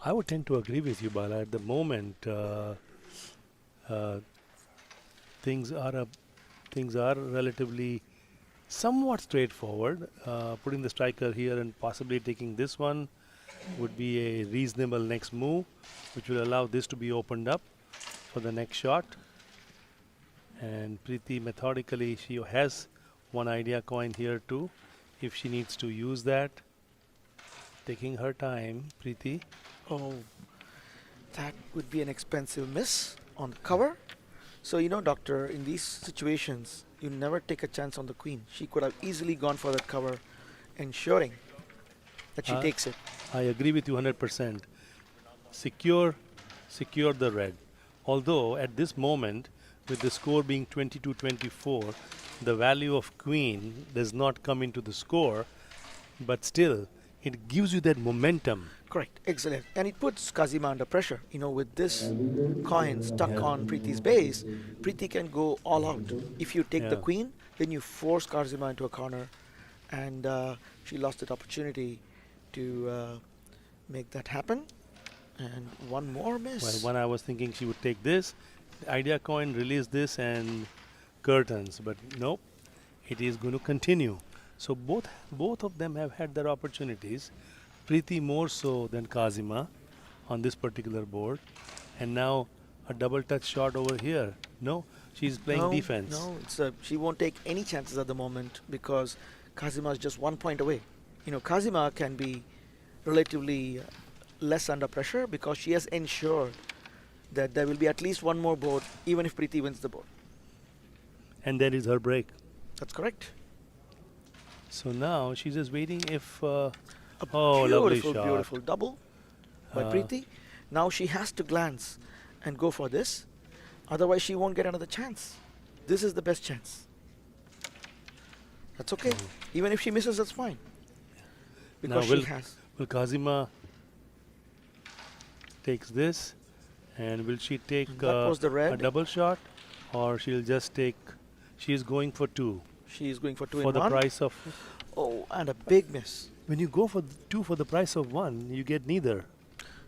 I would tend to agree with you, Bala. At the moment, things are relatively somewhat straightforward. Putting the striker here and possibly taking this one would be a reasonable next move, which will allow this to be opened up for the next shot. And Preeti methodically, she has one idea coin here too, if she needs to use that. Taking her time, Preeti. Oh, that would be an expensive miss on the cover. So, you know, Doctor, in these situations, you never take a chance on the queen. She could have easily gone for that cover, ensuring that she Uh, takes it. I agree with you 100%. Secure the red. Although at this moment, with the score being 22-24, the value of queen does not come into the score, but still, it gives you that momentum. Correct, excellent. And it puts Khazima under pressure. You know, with this coin stuck on Preeti's base, Preeti can go all out. If you take the Yeah. queen, then you force Khazima into a corner, and she lost that opportunity to make that happen. And one more miss. Well, when I was thinking she would take this, the idea coin, release this and curtains, but nope, it is going to continue. So both of them have had their opportunities. Preeti more so than Khazima on this particular board, and now a double touch shot over here. No, she's playing no, defense. No, she won't take any chances at the moment because Khazima is just 1 point away. You know, Khazima can be relatively less under pressure because she has ensured that there will be at least one more board, even if Preeti wins the board. And that is her break. That's correct. So now she's just waiting if. A Oh, lovely beautiful, shot. beautiful double by Uh, Preeti. Now she has to glance and go for this. Otherwise, she won't get another chance. This is the best chance. That's okay. Mm. Even if she misses, that's fine. Because will- she has. Will Khazima takes this, and will she take That was the a red. double shot, or she'll just take? She is going for two She is going for two for in the one. price of. Oh, and a big miss. When you go for two for the price of one, you get neither.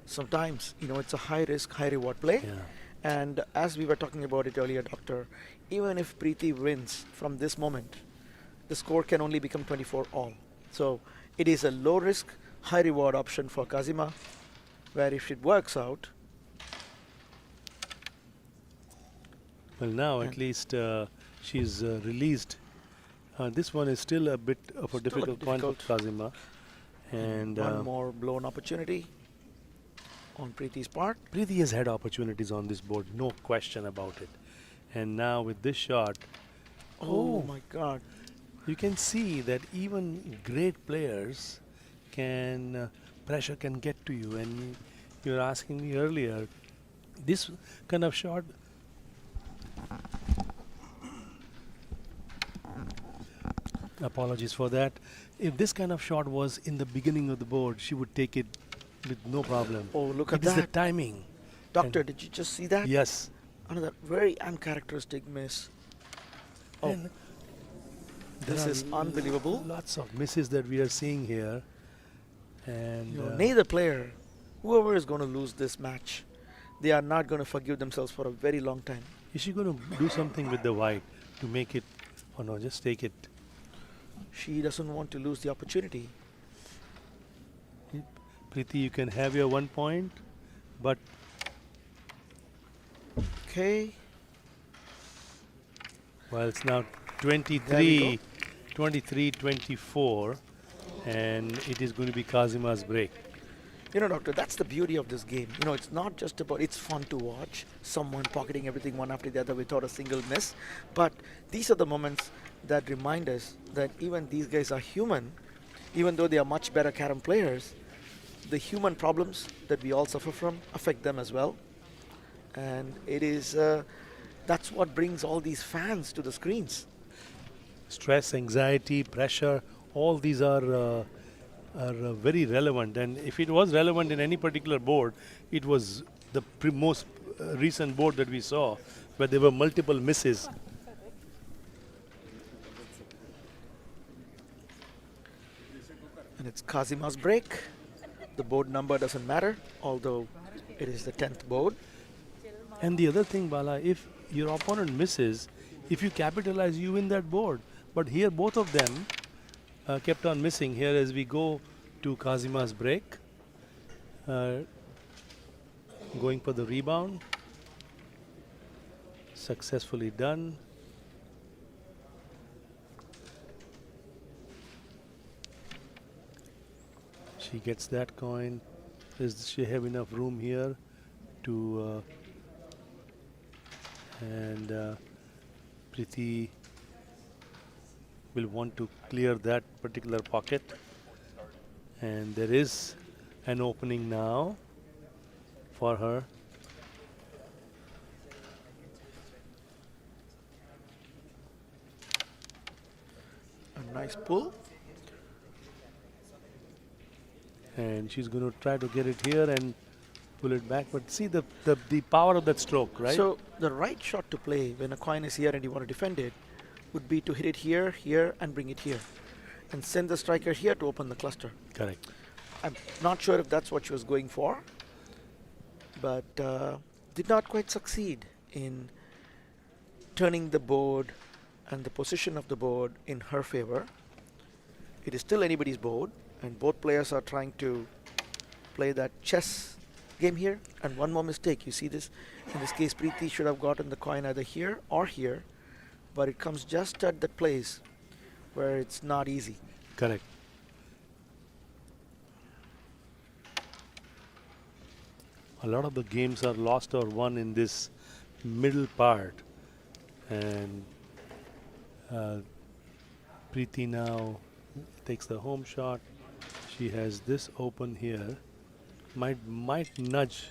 Sometimes, you know, it's a high risk, high reward play. Yeah. And as we were talking about it earlier, Doctor, even if Preeti wins from this moment, the score can only become 24 all. So it is a low risk, high reward option for Khazima, where if it works out, Well, now at And- least she's released. This one is still a bit of a Still a difficult point for difficult. Khazima, and one more blown opportunity on Preeti's part. Preeti has had opportunities on this board, no question about it. And now with this shot, Oh my God. you can see that even great players can pressure can get to you. And you were asking me earlier, this kind of shot. Apologies for that. If this kind of shot was in the beginning of the board, she would take it with no problem. Oh, look It at is the that. timing. Doctor, And did you just see that? yes. Another very uncharacteristic miss. Oh, And there this are is unbelievable. lots of misses that we are seeing here. And You know, neither player, whoever is going to lose this match, they are not going to forgive themselves for a very long time. is she going to do something with the white to make it? Oh no, just take it. She doesn't want to lose the opportunity. Preeti, you can have your 1 point, but Okay, well, it's now there we 23, 24, and it is going to be Khazima's break. you know, Doctor, that's the beauty of this game. You know, it's not just about, it's fun to watch someone pocketing everything one after the other without a single miss. But these are the moments that remind us that even these guys are human, even though they are much better carom players. The human problems that we all suffer from affect them as well. And it is, that's what brings all these fans to the screens. Stress, anxiety, pressure, all these are very relevant. And if it was relevant in any particular board, it was the most recent board that we saw, where there were multiple misses. And it's Kazima's break. The board number doesn't matter, although it is the 10th board. And the other thing, Bala, if your opponent misses, if you capitalize, you win that board. But here, both of them kept on missing. Here, as we go to Kazima's break, going for the rebound, successfully done. She gets that coin. Does she have enough room here to and Preeti will want to clear that particular pocket, and there is an opening now for her. A nice pull. And she's going to try to get it here and pull it back, but see the power of that stroke, right? So the right shot to play when a coin is here and you want to defend it would be to hit it here, here, and bring it here. And send the striker here to open the cluster. Correct. I'm not sure if that's what she was going for, but did not quite succeed in turning the board and the position of the board in her favor. It is still anybody's board, and both players are trying to play that chess game here. And one more mistake, you see this, in this case Preeti should have gotten the coin either here or here, but it comes just at that place where it's not easy. Correct. A lot of the games are lost or won in this middle part, and Preeti now takes the home shot. She has this open here. Might nudge.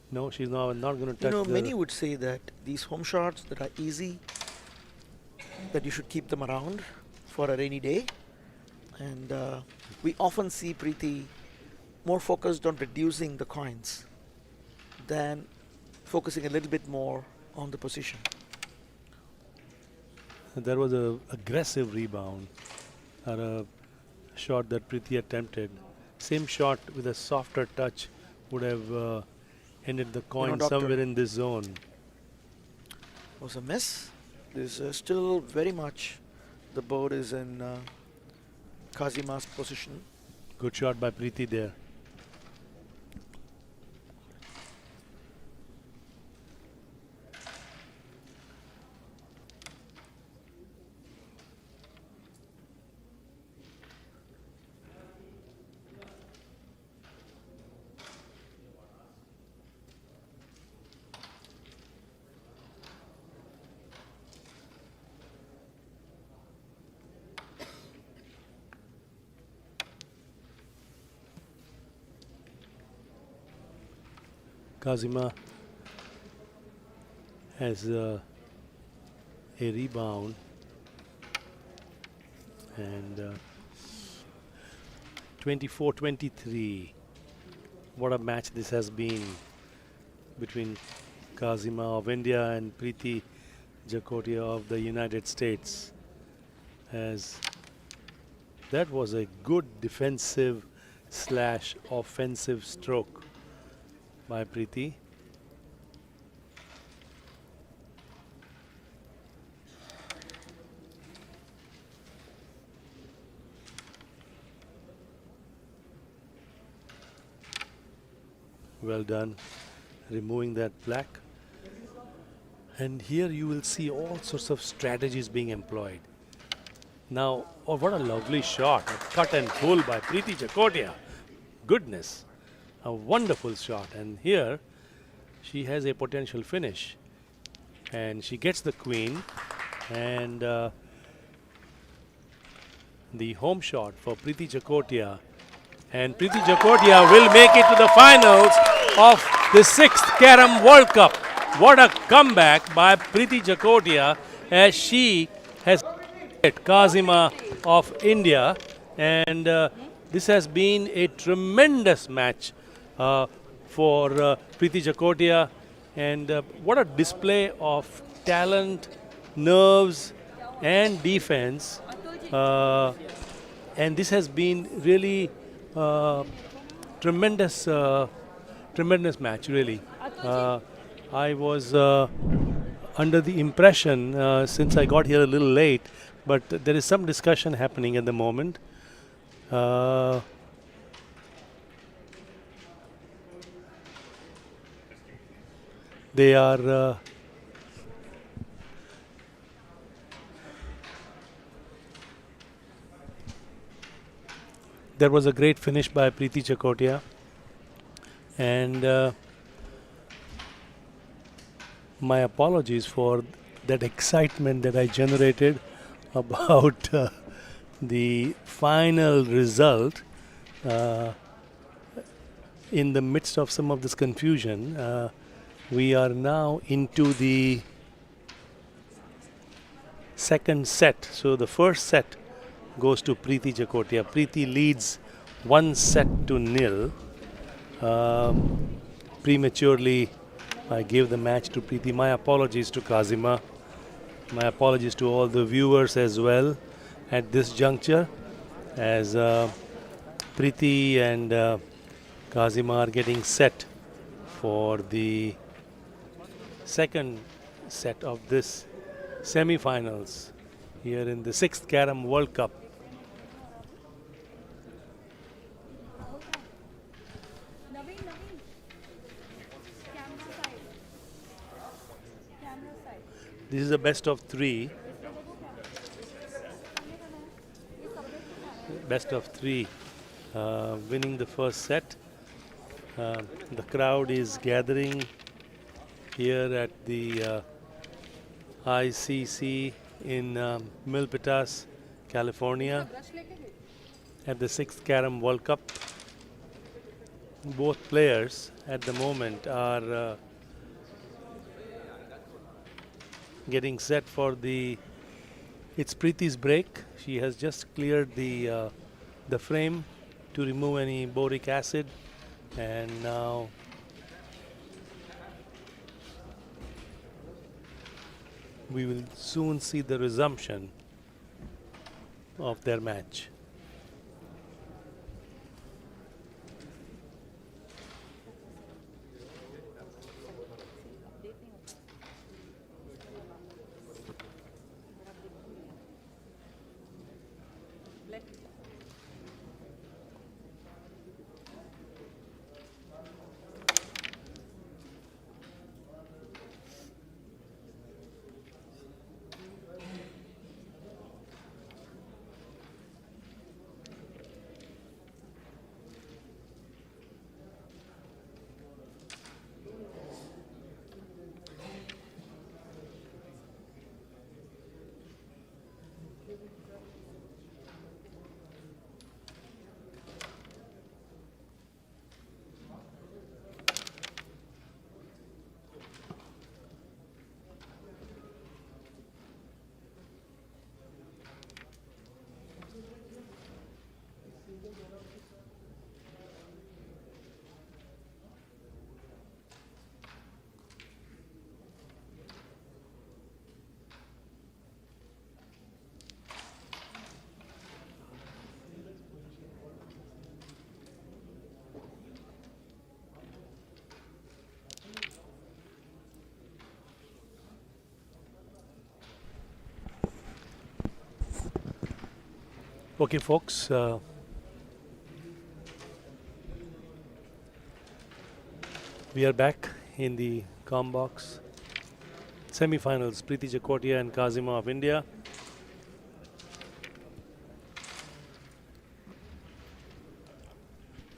No, she's not going to touch. You know, the many would say that these home shots that are easy, that you should keep them around for a rainy day. And we often see Preeti more focused on reducing the coins than focusing a little bit more on the position. There was a aggressive rebound, or a shot that Preeti attempted. Same shot with a softer touch would have ended the coin Doctor, somewhere in this zone. was a miss. This is still very much the board is in Khazima's position. Good shot by Preeti there. Khazima has a rebound, and 24-23. What a match this has been between Khazima of India and Preeti Jakotia of the United States. As that was a good defensive slash offensive stroke by Preeti. Well done, removing that black. And here you will see all sorts of strategies being employed. Now, oh, what a lovely shot, a cut and pull by Preeti Jakotia. Goodness, a wonderful shot. And here she has a potential finish. And she gets the queen. And the home shot for Preeti Jakotia. And Preeti Jakotia will make it to the finals of the 6th Carrom World Cup. What a comeback by Preeti Jakotia, as she has hit Khazima of India. And this has been a tremendous match for Preeti Jakotia. And what a display of talent, nerves, and defense. And this has been really tremendous match, really. I was under the impression, since I got here a little late, but there is some discussion happening at the moment. They are there was a great finish by Preeti Jakotia, and my apologies for that excitement that I generated about the final result. In the midst of some of this confusion, we are now into the second set. So the first set goes to Preeti Jakotia. Preeti leads 1-0. Prematurely, I gave the match to Preeti. My apologies to Khazima. My apologies to all the viewers as well at this juncture, as Preeti and Khazima are getting set for the second set of this semi-finals here in the 6th Carrom World Cup. This is a best of three. Best of three, winning the first set. The crowd is gathering here at the ICC in Milpitas, California, at the 6th Carrom World Cup. Both players at the moment are getting set for it's Preeti's break. She has just cleared the frame to remove any boric acid, and now we will soon see the resumption of their match. Okay, folks. We are back in the com box. Semi-finals, Preeti Jakotia and Khazima of India.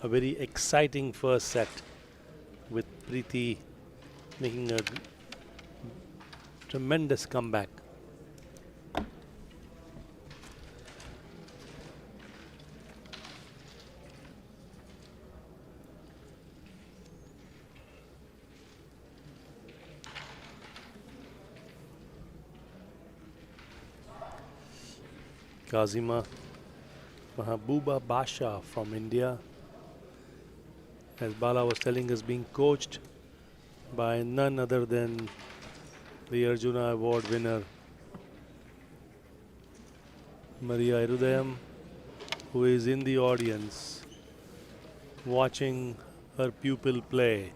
A very exciting first set with Preeti making a tremendous comeback. Khazima Mahabuba Basha from India, as Bala was telling us, being coached by none other than the Arjuna Award winner Maria Irudayam, who is in the audience watching her pupil play.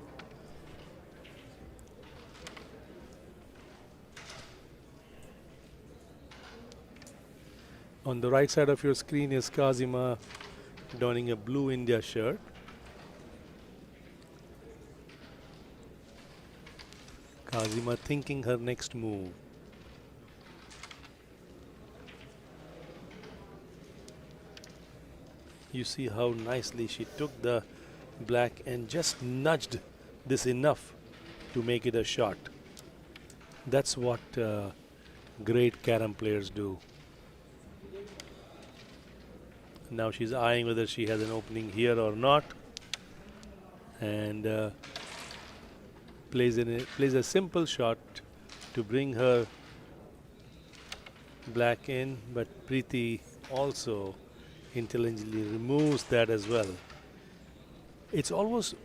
On the right side of your screen is Khazima donning a blue India shirt. Khazima thinking her next move. You see how nicely she took the black and just nudged this enough to make it a shot. That's what great carom players do. Now she's eyeing whether she has an opening here or not, and plays a simple shot to bring her black in, but Preeti also intelligently removes that as well. It's almost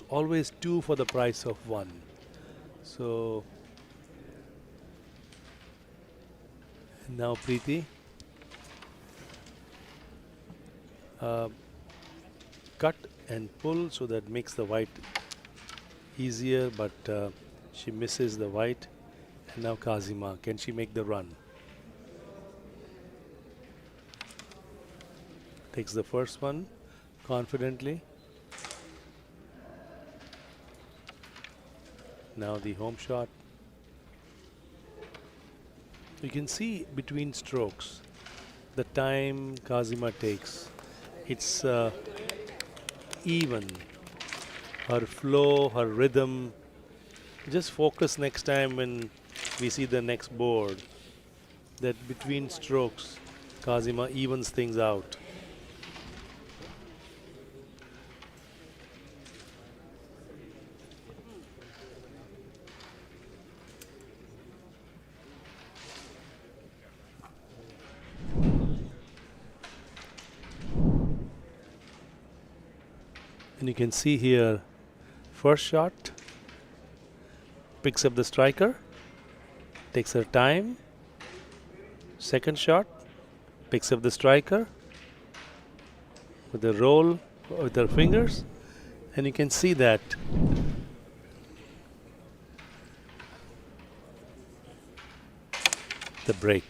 always two for the price of one. So now Preeti cut and pull, so that makes the white easier, but she misses the white. And now Khazima, can she make the run? Takes the first one confidently. Now the home shot. You can see between strokes the time Khazima takes. It's even. Her flow, her rhythm. Just focus next time when we see the next board, that between strokes Khazima evens things out. And you can see here, first shot, picks up the striker, takes her time. Second shot, picks up the striker with a roll with her fingers, and you can see that the break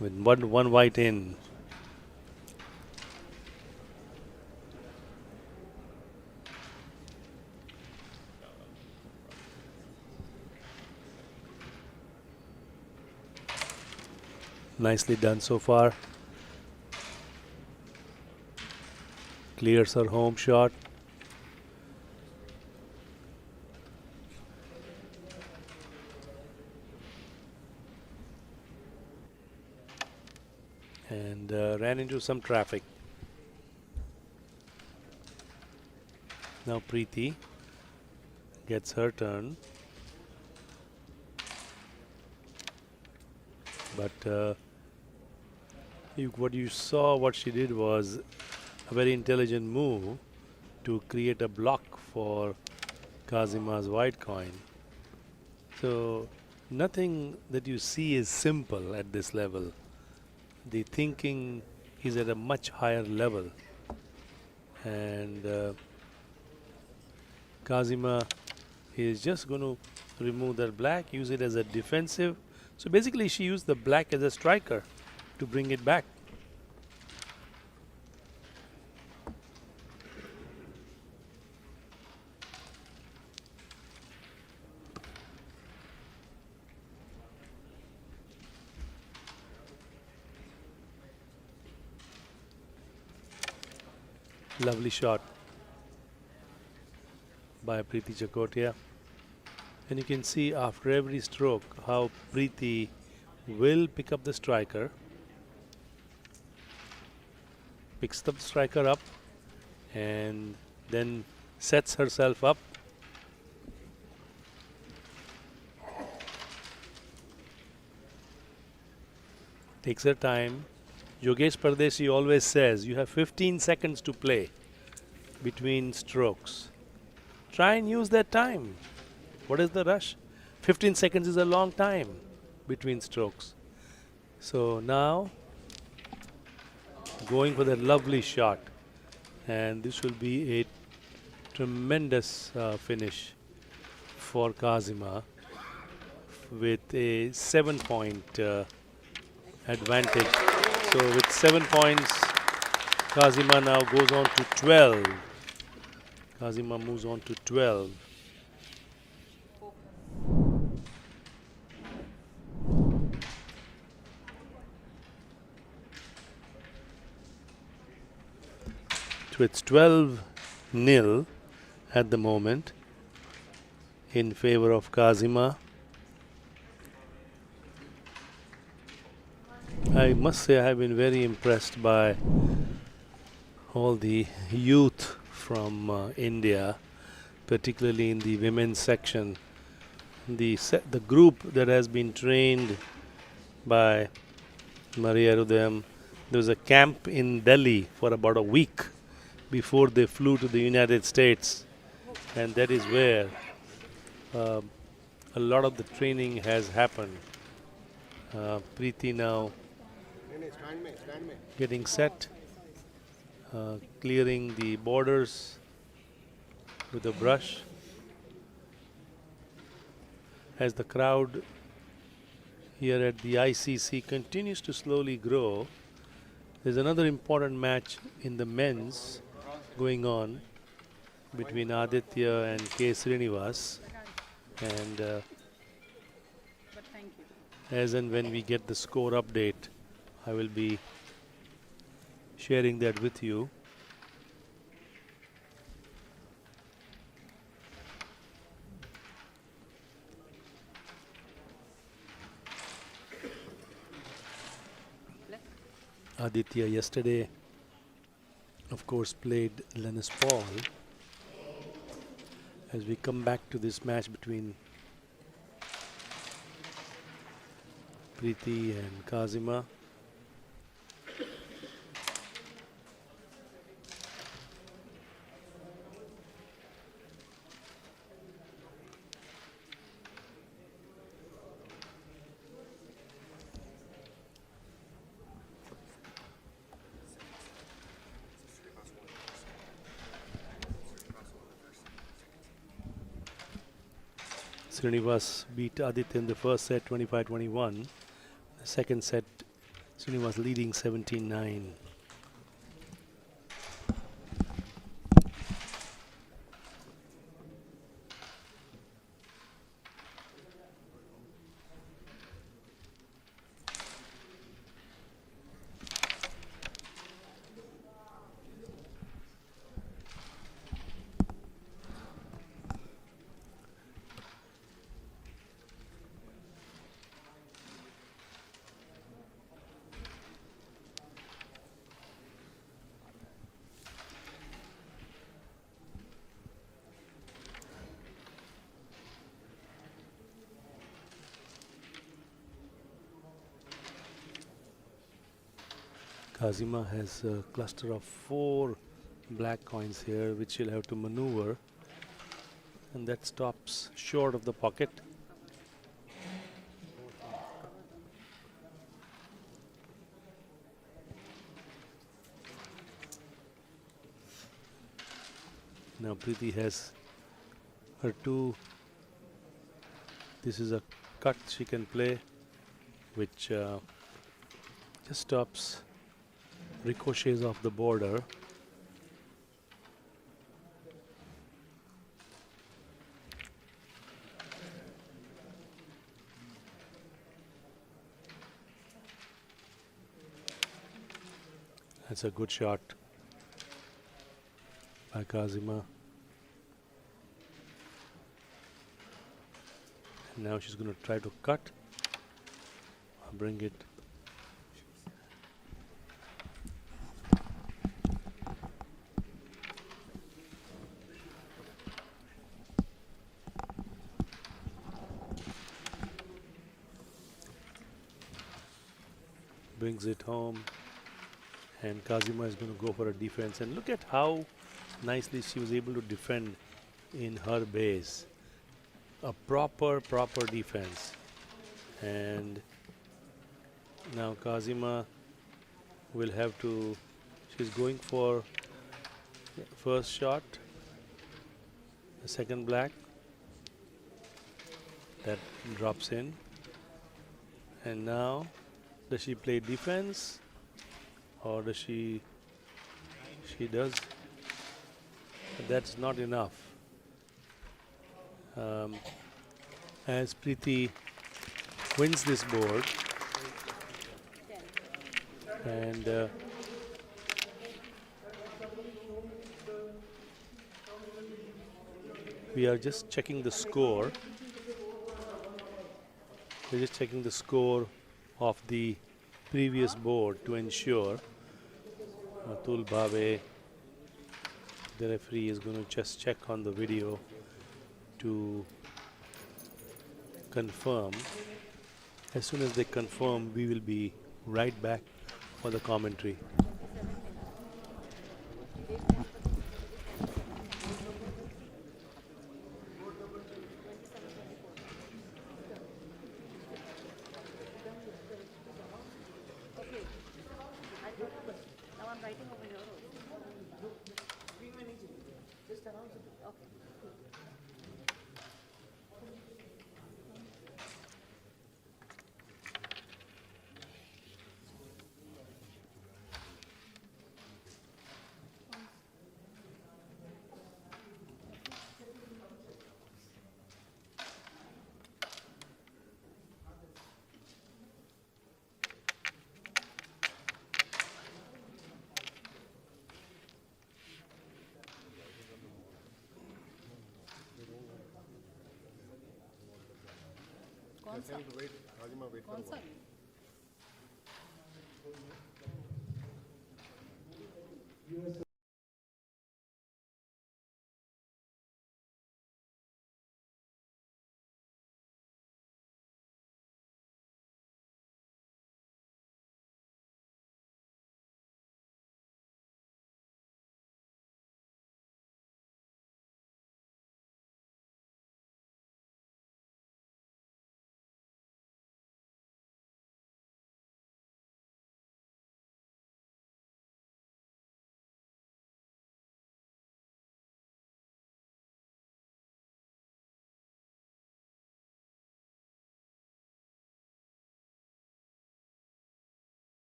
with one white in. Nicely done so far. Clears her home shot. And ran into some traffic. Now Preeti gets her turn. But what she did was a very intelligent move to create a block for Khazima's white coin. So nothing that you see is simple at this level. The thinking is at a much higher level, and Khazima is just going to remove that black, use it as a defensive. So basically she used the black as a striker to bring it back. Lovely shot by Preeti Chakotia. And you can see after every stroke how Preeti will pick up the striker, picks the striker up, and then sets herself up. Takes her time. Yogesh Pardesi always says you have 15 seconds to play between strokes. Try and use that time. What is the rush? 15 seconds is a long time between strokes. So now going for that lovely shot, and this will be a tremendous finish for Khazima with a 7-point advantage. So with 7 points, Khazima now goes on to 12. Khazima moves on to 12. So it's 12-0 at the moment in favor of Khazima. I must say I have been very impressed by all the youth from India, particularly in the women's section. The group that has been trained by Maria Rudem. There was a camp in Delhi for about a week before they flew to the United States, and that is where a lot of the training has happened. Preeti now getting set, clearing the borders with a brush. As the crowd here at the ICC continues to slowly grow, there's another important match in the men's going on between Aditya and K. Srinivas. And as and when we get the score update, I will be sharing that with you. Aditya yesterday, of course, played Linus Paul. As we come back to this match between Preeti and Khazima. Srinivas beat Aditya in the first set 25-21. The second set, Srinivas leading 17-9. Khazima has a cluster of 4 black coins here, which she'll have to maneuver, and that stops short of the pocket. Now Preeti has her 2. This is a cut she can play, which just stops ricochets off the border. That's a good shot. by Khazima. And now she's going to try to cut. Bring it. Brings it home, and Khazima is going to go for a defense. And look at how nicely she was able to defend in her base. A proper defense. And now Khazima will have to, she's going for the first shot, the second black, that drops in. And now, does she play defense, or does she does, but that's not enough. As Preeti wins this board, and we are just checking the score. We're just checking the score of the previous board to ensure. Atul Bhave, the referee, is going to just check on the video to confirm. As soon as they confirm, we will be right back for the commentary. कौन सा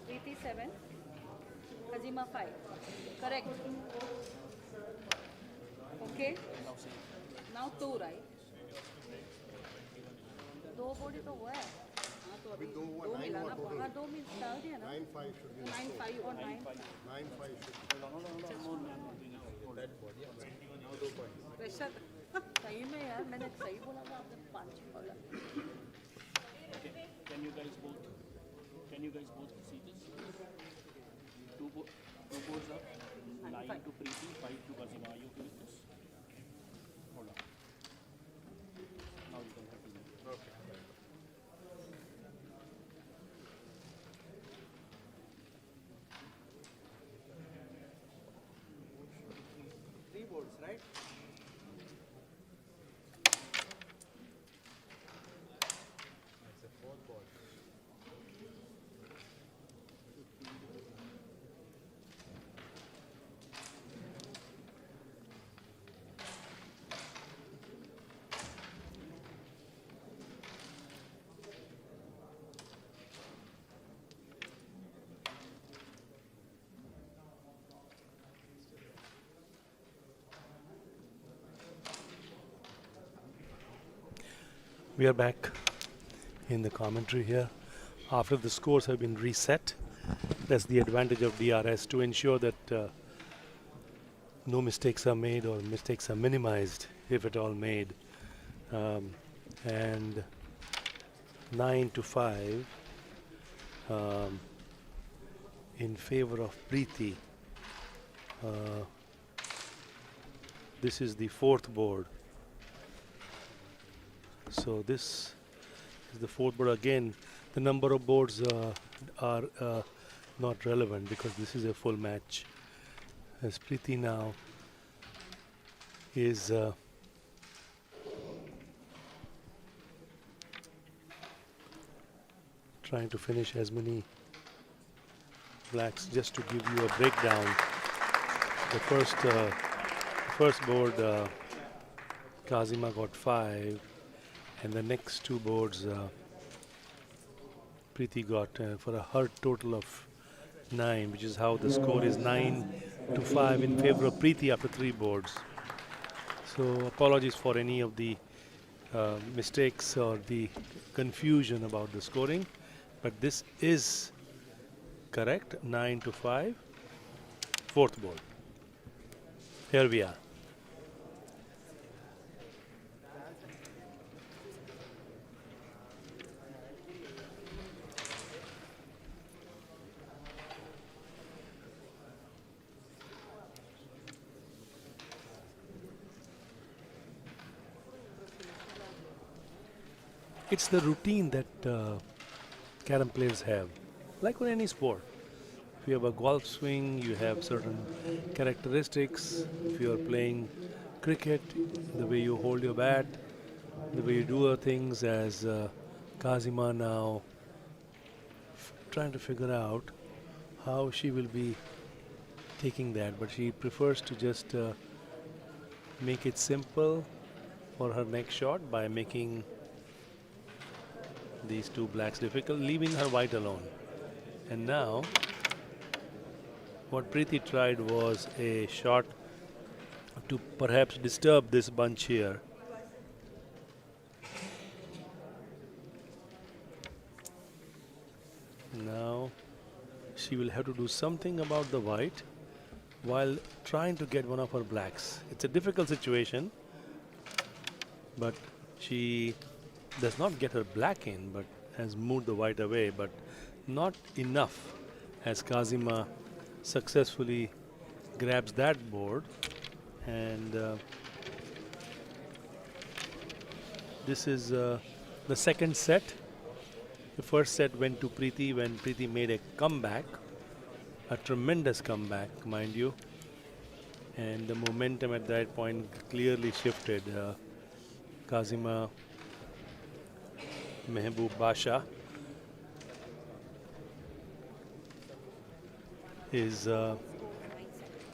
Preeti 7, Khazima 5. Correct. Okay. Now 2, right? दो board तो हुआ है हाँ तो अभी दो मिला ना हाँ दो मिल डाल दिया ना 9-5 और 9 प्रेशर सही में यार मैंने सही बोला था आपने 5 बोला Can you guys both see this? Two boards up, 9 to Preeti, 5 to Khazima. Are you okay with this? Hold on. Now you can have to. Okay. Three boards, right? It's a fourth board. We are back in the commentary here after the scores have been reset. That's the advantage of DRS, to ensure that no mistakes are made or mistakes are minimized if at all made. And 9-5 in favor of Preeti. This is the fourth board. So this is the fourth board. Again, the number of boards are not relevant because this is a full match. As Preeti now is trying to finish as many blacks. Just to give you a breakdown, the first board Khazima got 5, and the next two boards Preeti got for a her total of 9, which is how the score is 9-5 in favor of Preeti after 3 boards. So apologies for any of the mistakes or the confusion about the scoring, but this is correct. 9-5, fourth board. Here we are. It's the routine that Carrom players have, like with any sport. If you have a golf swing, you have certain characteristics. If you are playing cricket, the way you hold your bat, the way you do things, as Khazima now trying to figure out how she will be taking that, but she prefers to just make it simple for her next shot by making these two blacks difficult, leaving her white alone. And now what Preeti tried was a shot to perhaps disturb this bunch here. Now she will have to do something about the white while trying to get one of her blacks. It's a difficult situation, but she does not get her black in, but has moved the white away, but not enough, as Khazima successfully grabs that board. And this is the second set. The first set went to Preeti when Preeti made a comeback, a tremendous comeback, mind you, and the momentum at that point clearly shifted. Khazima Mehboob Basha is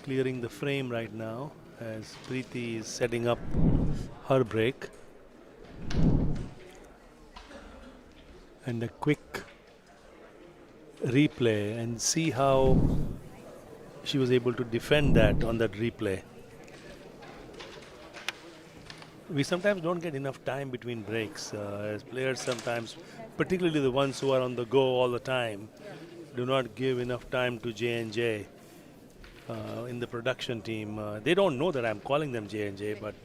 clearing the frame right now as Preeti is setting up her break. And a quick replay, and see how she was able to defend that on that replay. We sometimes don't get enough time between breaks, as players sometimes, particularly the ones who are on the go all the time, do not give enough time to J&J in the production team. They don't know that I'm calling them J&J, but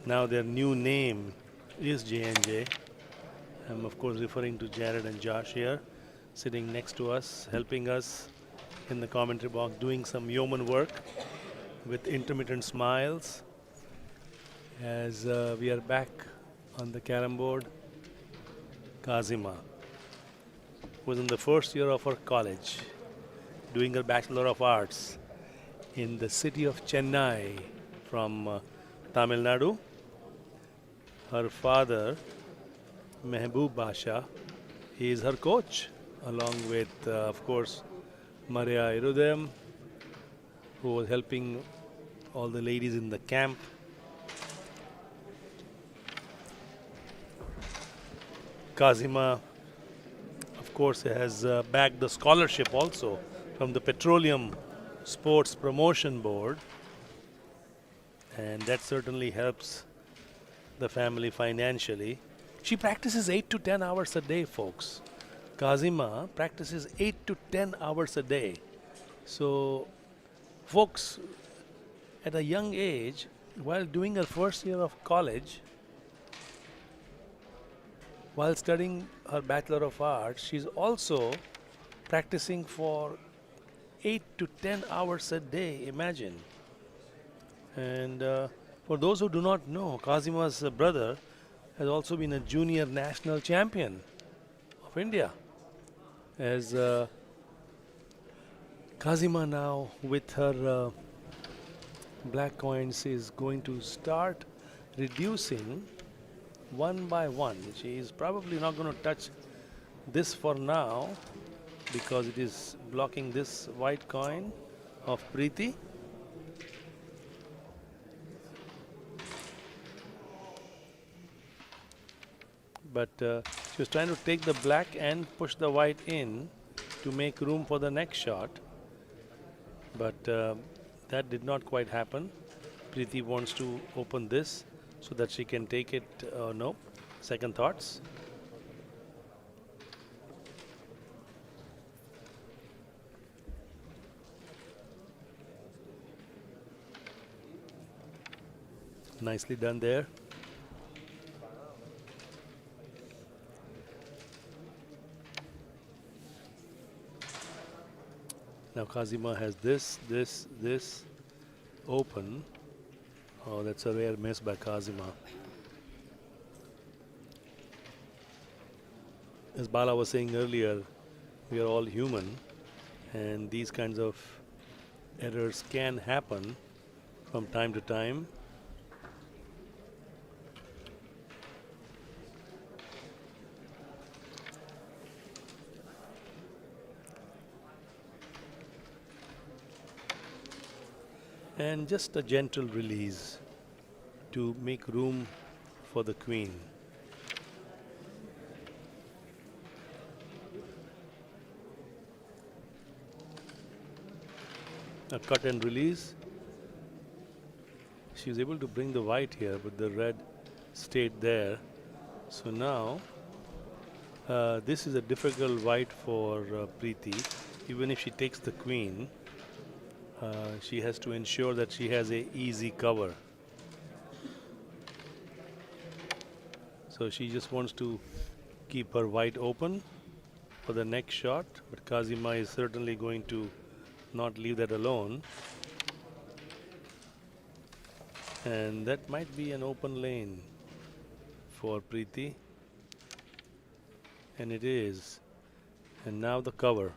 now their new name is J&J. I'm of course referring to Jared and Josh here, sitting next to us, helping us in the commentary box, doing some yeoman work with intermittent smiles. As we are back on the Carrom board, Khazima was in the first year of her college, doing her Bachelor of Arts in the city of Chennai from Tamil Nadu. Her father, Mehboob Basha, is her coach, along with, of course, Maria Irudem, who was helping all the ladies in the camp. Khazima, of course, has bagged the scholarship also from the Petroleum Sports Promotion Board, and that certainly helps the family financially. She practices 8 to 10 hours a day, folks. Khazima practices 8 to 10 hours a day. So, folks, at a young age, while doing her first year of college, while studying her Bachelor of Arts, she's also practicing for 8 to 10 hours a day. Imagine. And for those who do not know, Kazima's brother has also been a junior national champion of India. As Khazima now, with her black coins, is going to start reducing one by one. She is probably not going to touch this for now because it is blocking this white coin of Preeti. But she was trying to take the black and push the white in to make room for the next shot. But that did not quite happen. Preeti wants to open this so that she can take it. No, second thoughts. Nicely done there. Now Khazima has this open. Oh, that's a rare miss by Khazima. As Bala was saying earlier, we are all human, and these kinds of errors can happen from time to time. And just a gentle release to make room for the queen. A cut and release. She was able to bring the white here, but the red stayed there. So now this is a difficult white for Preeti. Even if she takes the queen, she has to ensure that she has a easy cover. So she just wants to keep her white open for the next shot, but Khazima is certainly going to not leave that alone. And that might be an open lane for Preeti. And it is. And now the cover.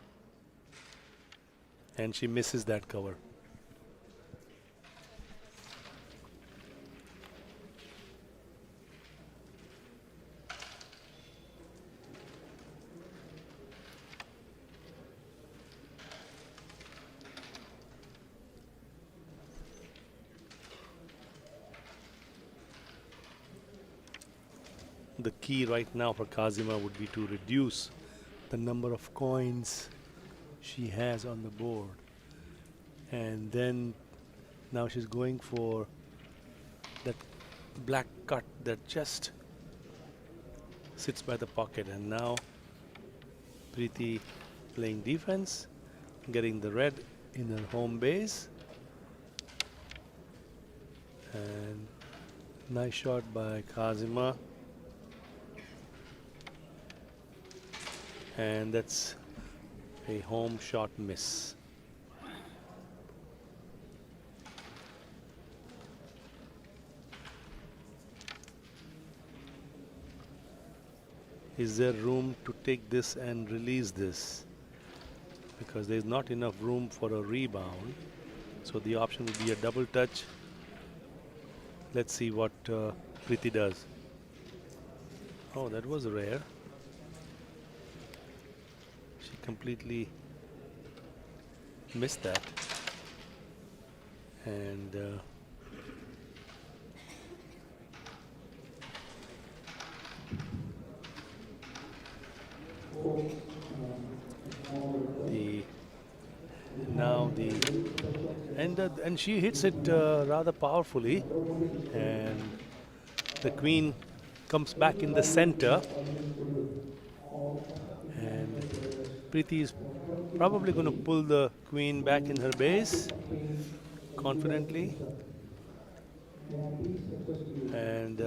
And she misses that cover. The key right now for Khazima would be to reduce the number of coins she has on the board. And then now she's going for that black cut that just sits by the pocket. And now Preeti playing defense, getting the red in her home base. And nice shot by Khazima. And that's a home shot miss. Is there room to take this and release this? Because there's not enough room for a rebound. So the option would be a double touch. Let's see what Preeti does. Oh, that was rare. She completely missed that. And and she hits it rather powerfully, and The queen comes back in the center, and Preeti is probably going to pull the queen back in her base confidently. And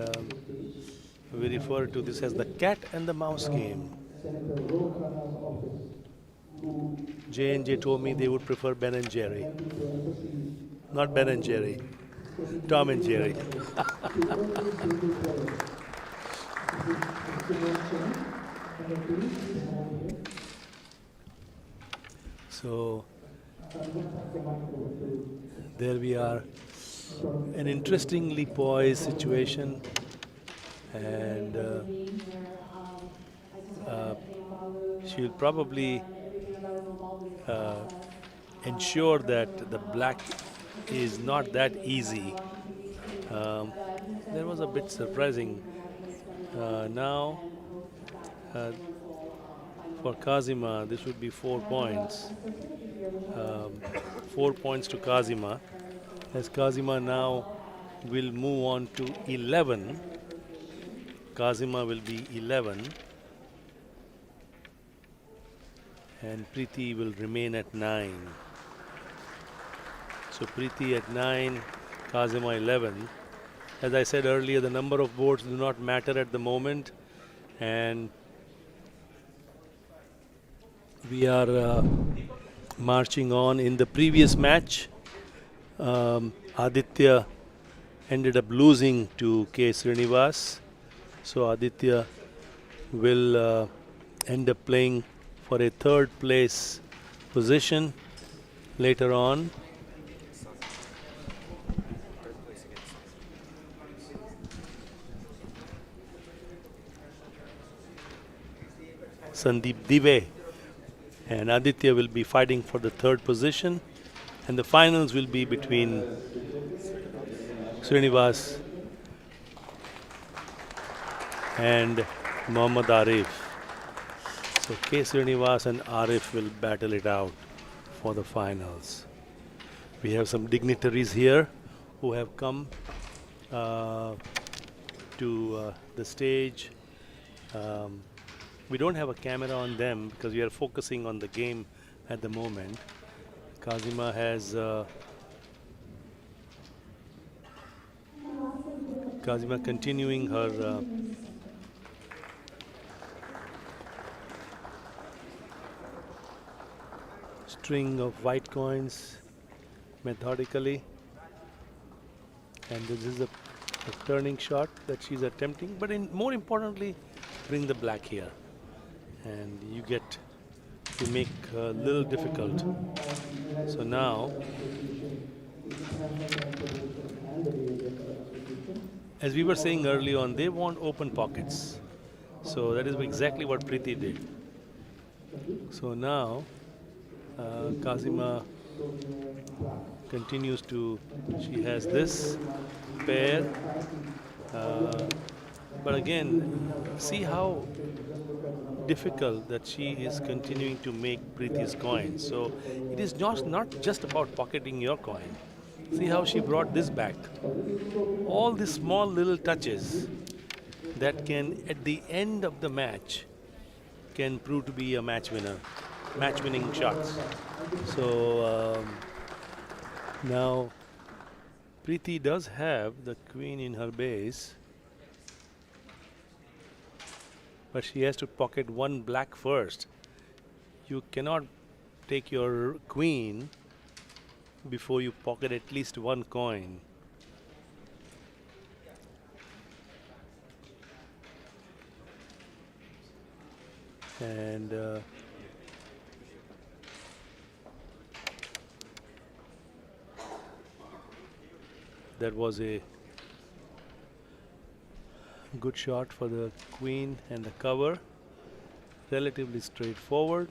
we refer to this as the cat and the mouse game. J&J told me they would prefer Ben and Jerry. Not Ben and Jerry, Tom and Jerry. So there we are, an interestingly poised situation, and she'll probably ensure that the black is not that easy. That was a bit surprising. Now for Khazima, this would be 4 points. 4 points to Khazima, as Khazima now will move on to 11. Khazima will be 11, and Preeti will remain at 9. So Preeti at 9, Khazima 11. As I said earlier, the number of boards do not matter at the moment, and we are marching on. In the previous match, Aditya ended up losing to K. Srinivas. So Aditya will end up playing for a third place position later on. Sandeep Dive and Aditya will be fighting for the third position, and the finals will be between Srinivas and Mohammad Arif. So K. Srinivas and Arif will battle it out for the finals. We have some dignitaries here who have come to the stage. We don't have a camera on them because we are focusing on the game at the moment. Khazima has Khazima continuing her string of white coins methodically, and this is a turning shot that she's attempting, but more importantly, bring the black here, and you get to make a little difficult. So now, as we were saying early on, they want open pockets. So that is exactly what Preeti did. So now Khazima continues to, she has this pair, but again, see how difficult that she is continuing to make Preeti's coins. So it is not just about pocketing your coin. See how she brought this back. All these small little touches that can, at the end of the match, can prove to be a match-winning shots. So now Preeti does have the queen in her base, but she has to pocket one black first. You cannot take your queen before you pocket at least one coin. And that was a good shot for the queen and the cover. Relatively straightforward.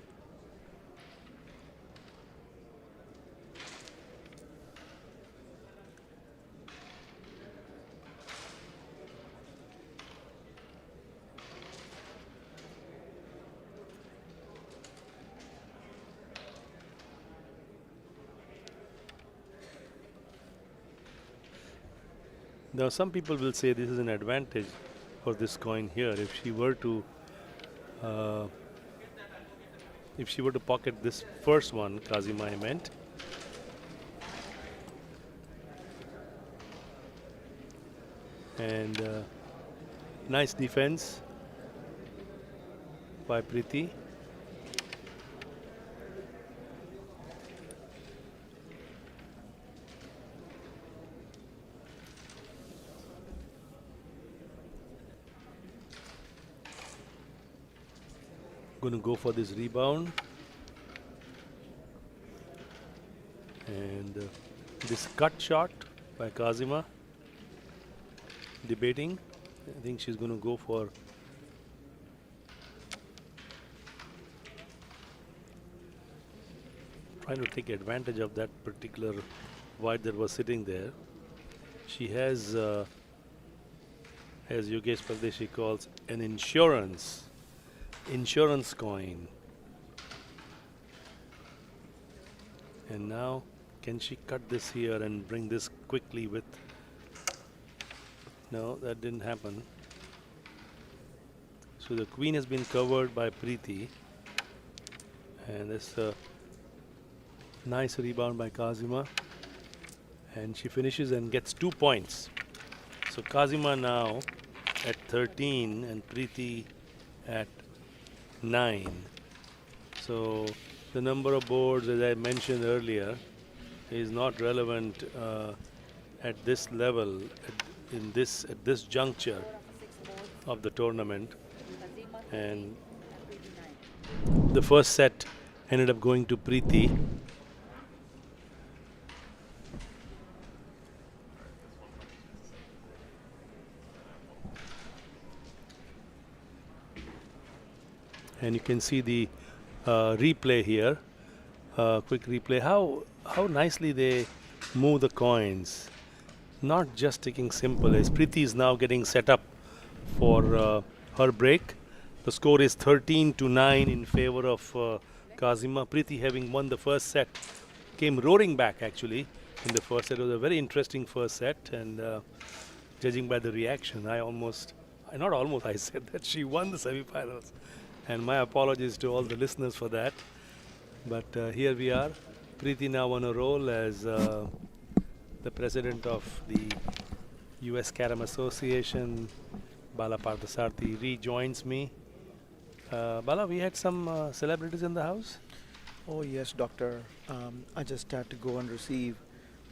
Now, some people will say this is an advantage for this coin here. Uh, if she were to pocket this first one, Khazima meant, and nice defense by Preeti. Going to go for this rebound, and this cut shot by Khazima. Debating. I think she's going to go for trying to take advantage of that particular white that was sitting there. She has, as Yogesh Pardeshi calls, an insurance coin. And now, can she cut this here and bring this quickly with? No, that didn't happen. So the queen has been covered by Preeti, and it's a nice rebound by Khazima, and she finishes and gets 2 points. So Khazima now at 13 and Preeti at 9. So the number of boards, as I mentioned earlier, is not relevant at this level, at this juncture of the tournament. And the first set ended up going to Preeti. And you can see the replay here, quick replay, how nicely they move the coins. Not just taking simple, as Preeti is now getting set up for her break. The score is 13-9 in favor of Khazima. Preeti, having won the first set, came roaring back actually in the first set. It was a very interesting first set, and judging by the reaction, I said that she won the semi-finals. And my apologies to all the listeners for that. But here we are. Preeti now on a roll as the president of the US Carrom Association. Bala Parthasarthi rejoins me. Bala, we had some celebrities in the house. Oh yes, Doctor. I just had to go and receive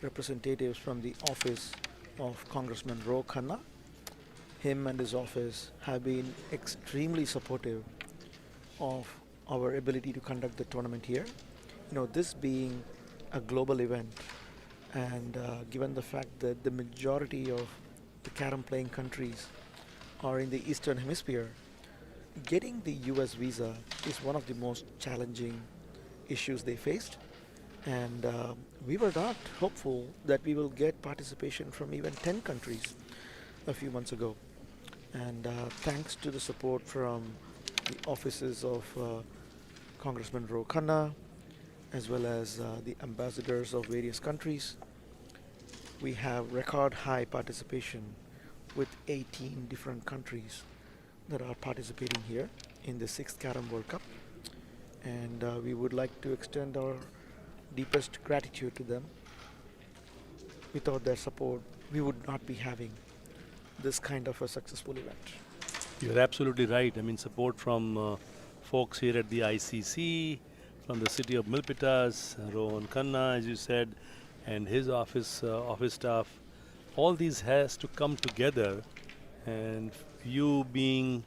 representatives from the office of Congressman Ro Khanna. Him and his office have been extremely supportive of our ability to conduct the tournament here. You know, this being a global event, and given the fact that the majority of the Carrom playing countries are in the Eastern Hemisphere, getting the US visa is one of the most challenging issues they faced. And we were not hopeful that we will get participation from even 10 countries a few months ago. And thanks to the support from the offices of Congressman Ro Khanna, as well as the ambassadors of various countries, we have record high participation with 18 different countries that are participating here in the 6th Carrom World Cup. And we would like to extend our deepest gratitude to them. Without their support, we would not be having this kind of a successful event. You're absolutely right. I mean, support from folks here at the ICC, from the city of Milpitas, Rohan Khanna, as you said, and his office staff. All these has to come together, and you being,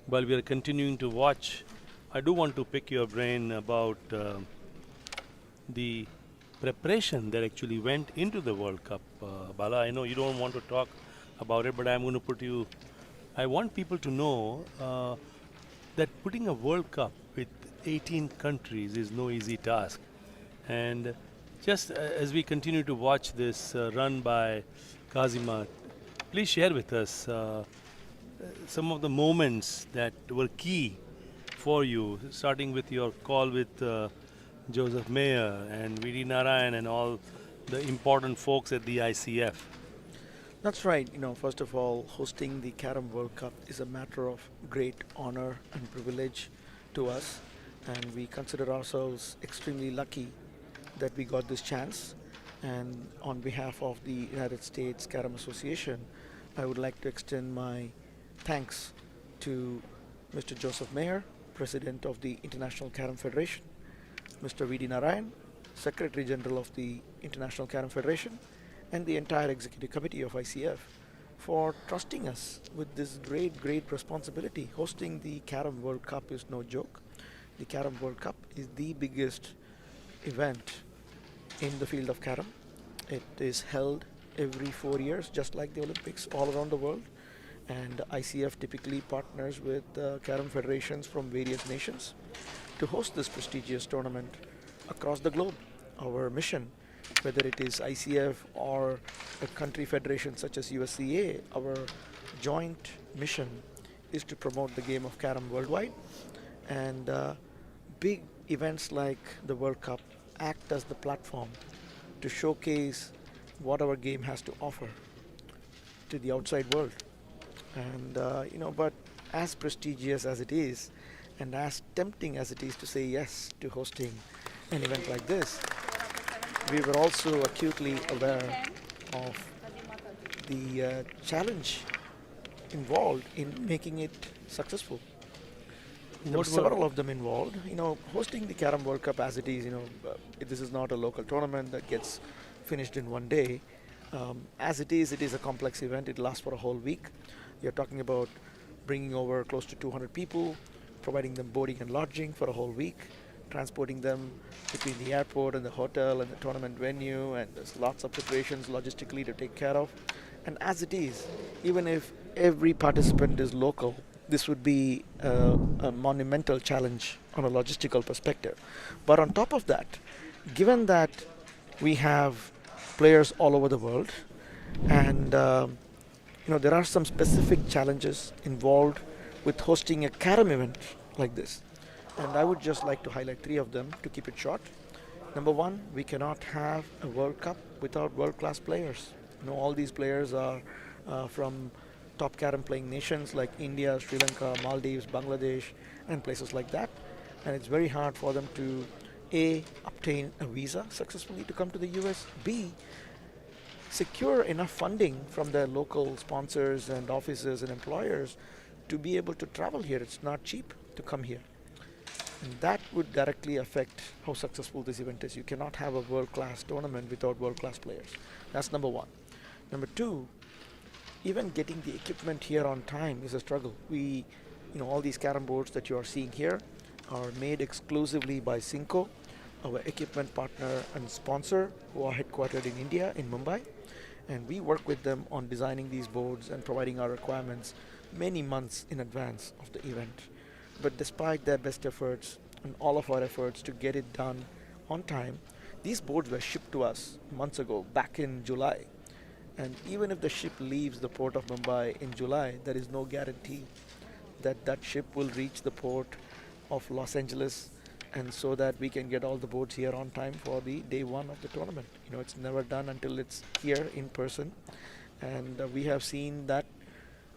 while we are continuing to watch, I do want to pick your brain about the preparation that actually went into the World Cup. Bala, I know you don't want to talk about it, but I'm going to I want people to know that putting a World Cup with 18 countries is no easy task. And just as we continue to watch this run by Khazima, please share with us some of the moments that were key for you, starting with your call with Joseph Mayer and V.D. Narayan and all the important folks at the ICF. That's right. First of all, hosting the Carrom World Cup is a matter of great honor and privilege to us, and we consider ourselves extremely lucky that we got this chance. And on behalf of the United States Carrom Association, I would like to extend my thanks to Mr. Joseph Mayer, President of the International Carrom Federation, Mr. V.D. Narayan, Secretary General of the International Carrom Federation, and the entire Executive Committee of ICF for trusting us with this great, great responsibility. Hosting the Carrom World Cup is no joke. The Carrom World Cup is the biggest event in the field of Carrom. It is held every 4 years, just like the Olympics all around the world. And ICF typically partners with Carrom federations from various nations to host this prestigious tournament across the globe. Our mission, whether it is ICF or a country federation such as USCA, our joint mission is to promote the game of Carrom worldwide. And big events like the World Cup act as the platform to showcase what our game has to offer to the outside world. And but as prestigious as it is, and as tempting as it is to say yes to hosting an event like this, we were also acutely aware of the challenge involved in making it successful. There were What several were of them involved. Hosting the Carrom World Cup as it is, this is not a local tournament that gets finished in one day. As it is a complex event. It lasts for a whole week. You're talking about bringing over close to 200 people, providing them boarding and lodging for a whole week, transporting them between the airport and the hotel and the tournament venue, and there's lots of preparations logistically to take care of. And as it is, even if every participant is local, this would be a monumental challenge on a logistical perspective. But on top of that, given that we have players all over the world, and there are some specific challenges involved with hosting a Carrom event like this. And I would just like to highlight three of them to keep it short. Number one, we cannot have a World Cup without world-class players. All these players are from top Carrom playing nations like India, Sri Lanka, Maldives, Bangladesh, and places like that. And it's very hard for them to A, obtain a visa successfully to come to the US, B, secure enough funding from their local sponsors and offices and employers to be able to travel here. It's not cheap to come here. And that would directly affect how successful this event is. You cannot have a world-class tournament without world-class players. That's number one. Number two, even getting the equipment here on time is a struggle. All these Carrom boards that you are seeing here are made exclusively by Cinco, our equipment partner and sponsor, who are headquartered in India, in Mumbai. And we work with them on designing these boards and providing our requirements many months in advance of the event. But despite their best efforts and all of our efforts to get it done on time, these boards were shipped to us months ago, back in July. And even if the ship leaves the port of Mumbai in July, there is no guarantee that that ship will reach the port of Los Angeles, and so that we can get all the boards here on time for the day one of the tournament. It's never done until it's here in person. And we have seen that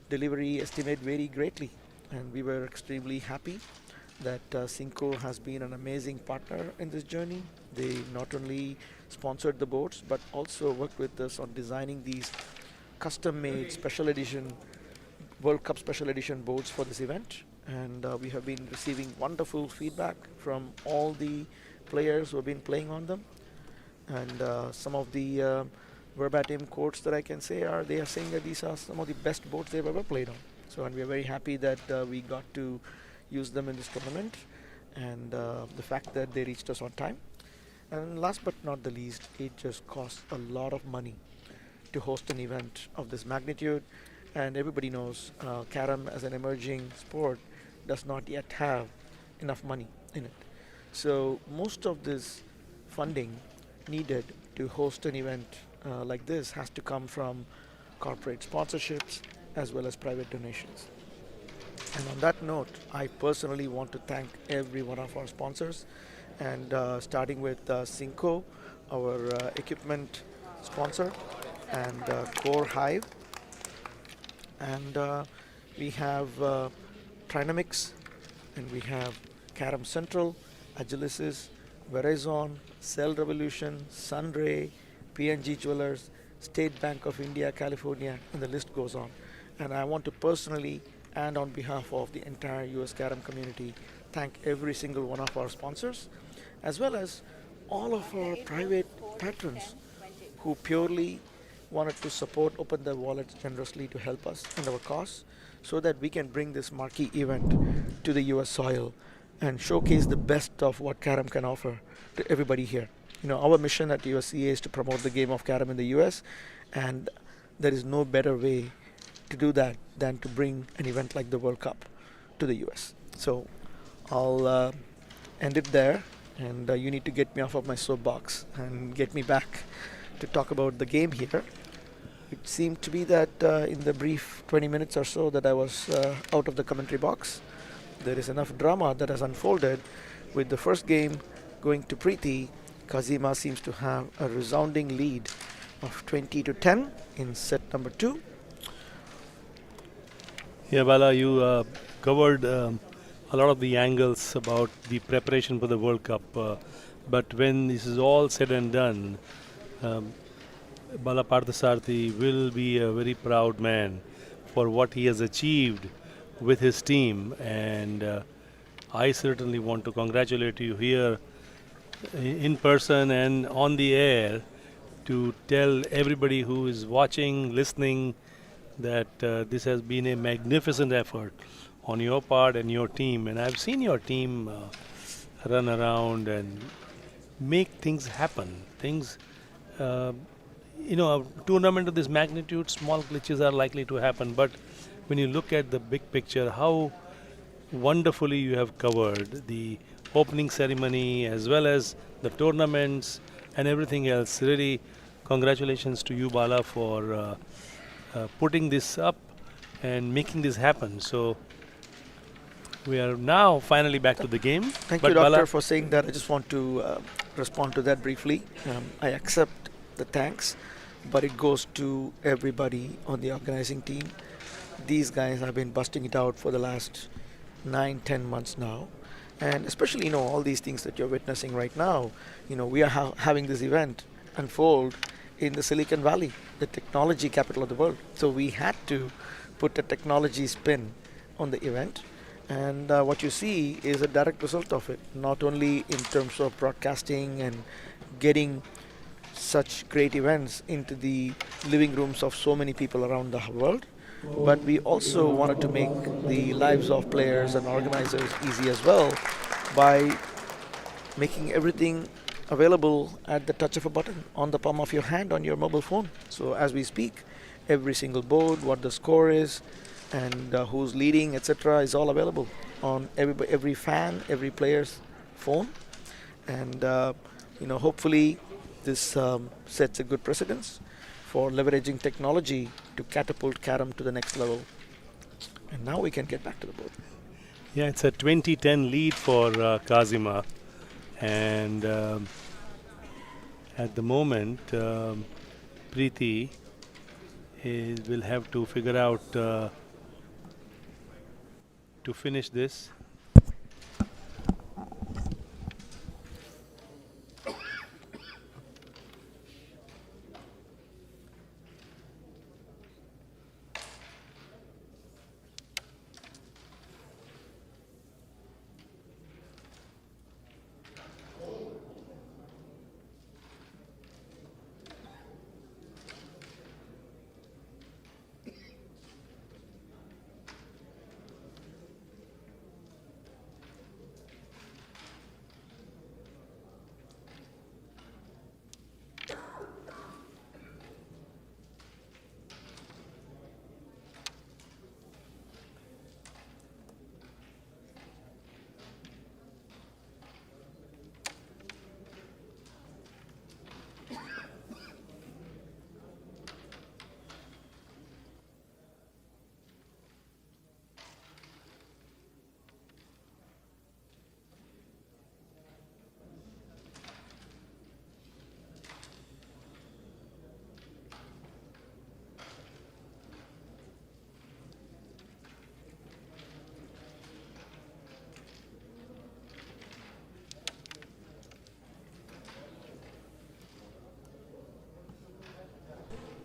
delivery estimate vary greatly. And we were extremely happy that Cinco has been an amazing partner in this journey. They not only sponsored the boards, but also worked with us on designing these custom-made special edition, World Cup special edition boards for this event. And we have been receiving wonderful feedback from all the players who have been playing on them. And some of the verbatim quotes that I can say are, they are saying that these are some of the best boards they've ever played on. So, and we are very happy that we got to use them in this tournament, and the fact that they reached us on time. And last but not the least, it just costs a lot of money to host an event of this magnitude. And everybody knows Carrom as an emerging sport does not yet have enough money in it. So most of this funding needed to host an event like this has to come from corporate sponsorships as well as private donations. And on that note, I personally want to thank every one of our sponsors, and starting with Cinco, our equipment sponsor, and Core Hive, and we have Trinamics, and we have Carrom Central, Agilicis, Verizon, Cell Revolution, Sunray, PNG Jewelers, State Bank of India, California, and the list goes on. And I want to personally and on behalf of the entire US Carrom community thank every single one of our sponsors, as well as all of our private patrons who purely wanted to support, open their wallets generously to help us and our cause so that we can bring this marquee event to the US soil and showcase the best of what Carrom can offer to everybody here. You know, our mission at USCA is to promote the game of Carrom in the US, and there is no better way to do that than to bring an event like the World Cup to the US. So I'll end it there, and you need to get me off of my soapbox and get me back to talk about the game here. It seemed to be that in the brief 20 minutes or so that I was out of the commentary box, there is enough drama that has unfolded with the first game going to Preeti. Khazima seems to have a resounding lead of 20-10 in set number 2. Yeah, Bala, you covered a lot of the angles about the preparation for the World Cup. But when this is all said and done, Bala Parthasarthi will be a very proud man for what he has achieved with his team. And I certainly want to congratulate you here in person and on the air to tell everybody who is watching, listening, that this has been a magnificent effort on your part and your team. And I've seen your team run around and make things happen. A tournament of this magnitude, small glitches are likely to happen. But when you look at the big picture, how wonderfully you have covered the opening ceremony as well as the tournaments and everything else. Really, congratulations to you, Bala, for putting this up and making this happen. So we are now finally back to the game. Thank But you, Doctor, Bala, for saying that. I just want to respond to that briefly. I accept the thanks, but it goes to everybody on the organizing team. These guys have been busting it out for the last 9-10 months now, and especially all these things that you're witnessing right now. We are having this event unfold in the Silicon Valley, the technology capital of the world. So we had to put a technology spin on the event, and what you see is a direct result of it, not only in terms of broadcasting and getting such great events into the living rooms of so many people around the world, but we also wanted to make the lives of players and organizers easy as well by making everything available at the touch of a button on the palm of your hand on your mobile phone. So as we speak, every single board, what the score is, and who's leading, etc., is all available on every fan, every player's phone. And hopefully this sets a good precedence for leveraging technology to catapult Carrom to the next level. And now we can get back to the board. yeah, it's a 2010 lead for Khazima. And at the moment, Preeti will have to figure out to finish this.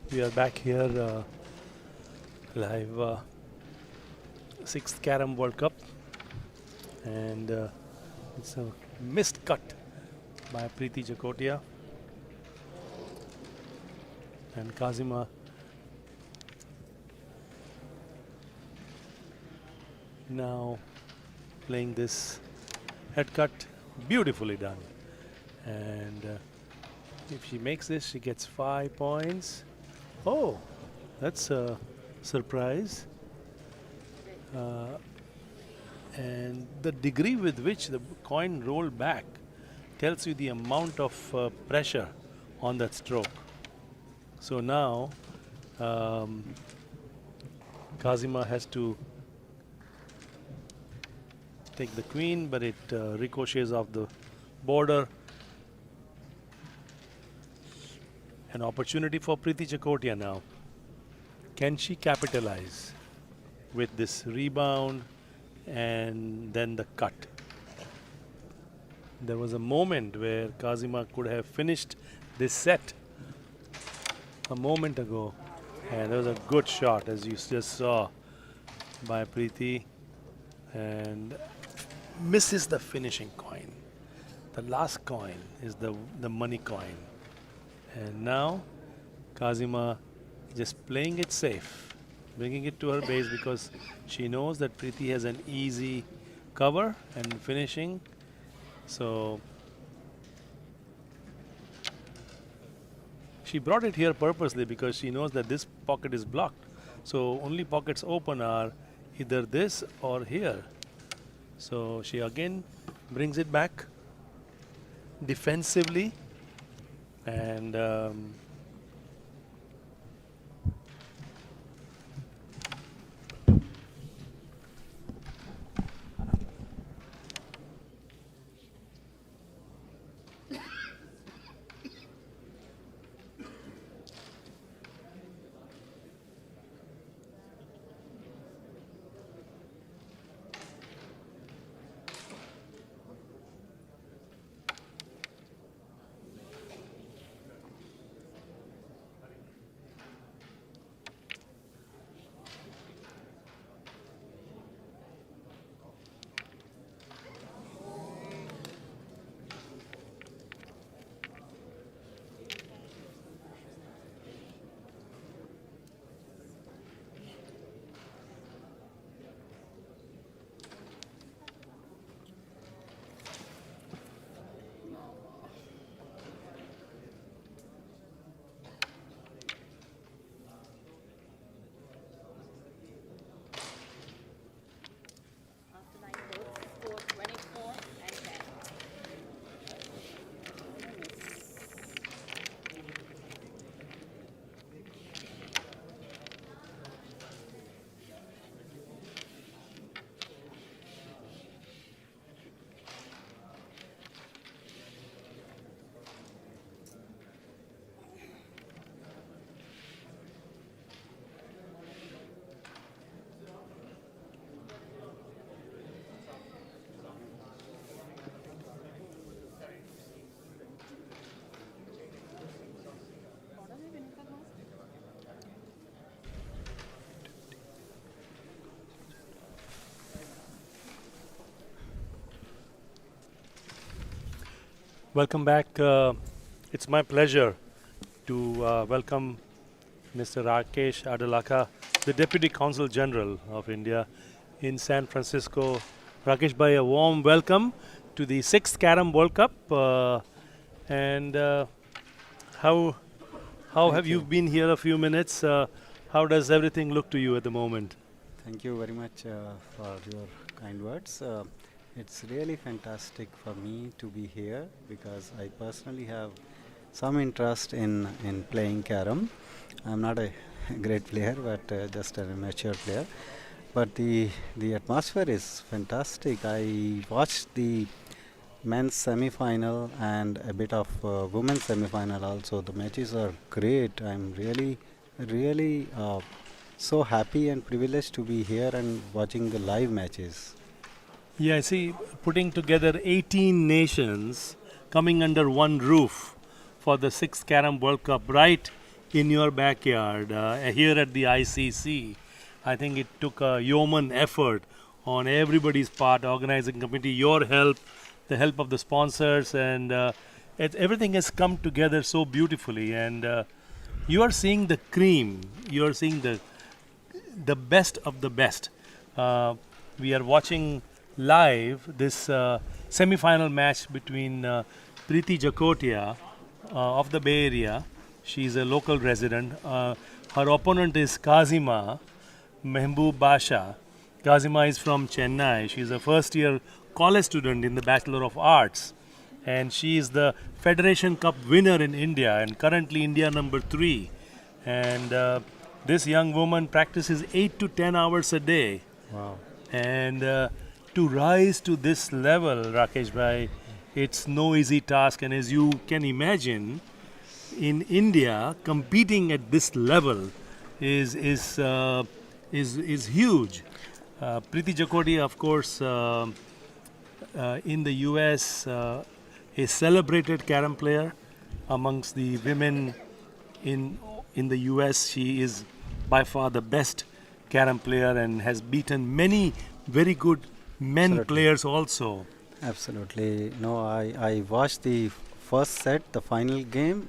We are back here live 6th Carrom World Cup, and it's a missed cut by Preeti Jakotia, and Khazima now playing this head cut, beautifully done, and if she makes this, she gets 5 points. Oh, that's a surprise. And the degree with which the coin rolled back tells you the amount of pressure on that stroke. So now Khazima has to take the queen, but it ricochets off the border. An opportunity for Preeti Jakotia now. Can she capitalize with this rebound and then the cut? There was a moment where Khazima could have finished this set a moment ago, and there was a good shot, as you just saw, by Preeti, and misses the finishing coin. The last coin is the money coin. And now Khazima just playing it safe, bringing it to her base because she knows that Preeti has an easy cover and finishing. So she brought it here purposely because she knows that this pocket is blocked. So only pockets open are either this or here. So she again brings it back defensively, and After 9 balls, score 24 and 10. welcome back. It's my pleasure to welcome Mr. Rakesh Adalaka, the Deputy Consul General of India in San Francisco. Rakesh bhai, a warm welcome to the 6th Carrom World Cup. And how have you been here a few minutes? How does everything look to you at the moment? Thank you very much for your kind words. It's really fantastic for me to be here because I personally have some interest in playing Carrom. I'm not a great player, but just an amateur player. But the atmosphere is fantastic. I watched the men's semi-final and a bit of women's semi-final also. The matches are great. I'm really so happy and privileged to be here and watching the live matches. Yeah, I see, putting together 18 nations coming under one roof for the 6th Carrom World Cup right in your backyard here at the ICC. I think it took a yeoman effort on everybody's part, organizing committee, your help, the help of the sponsors, and everything has come together so beautifully. And you are seeing the cream. You are seeing the best of the best. We are watching live this semi-final match between Preeti Jakotia of the Bay Area. She is a local resident. Her opponent is Khazima.M. Khazima is from Chennai. She is a first-year college student in the Bachelor of Arts, and she is the Federation Cup winner in India and currently India number 3. And this young woman practices 8 to 10 hours a day. Wow. And to rise to this level, Rakesh bhai, it's no easy task. And as you can imagine, in India, competing at this level is huge. Preeti Jakotia, of course, in the US, a celebrated Carrom player amongst the women in the US. She is by far the best Carrom player and has beaten many very good men Absolutely. players also. Absolutely. No, I watched the first set, the final game,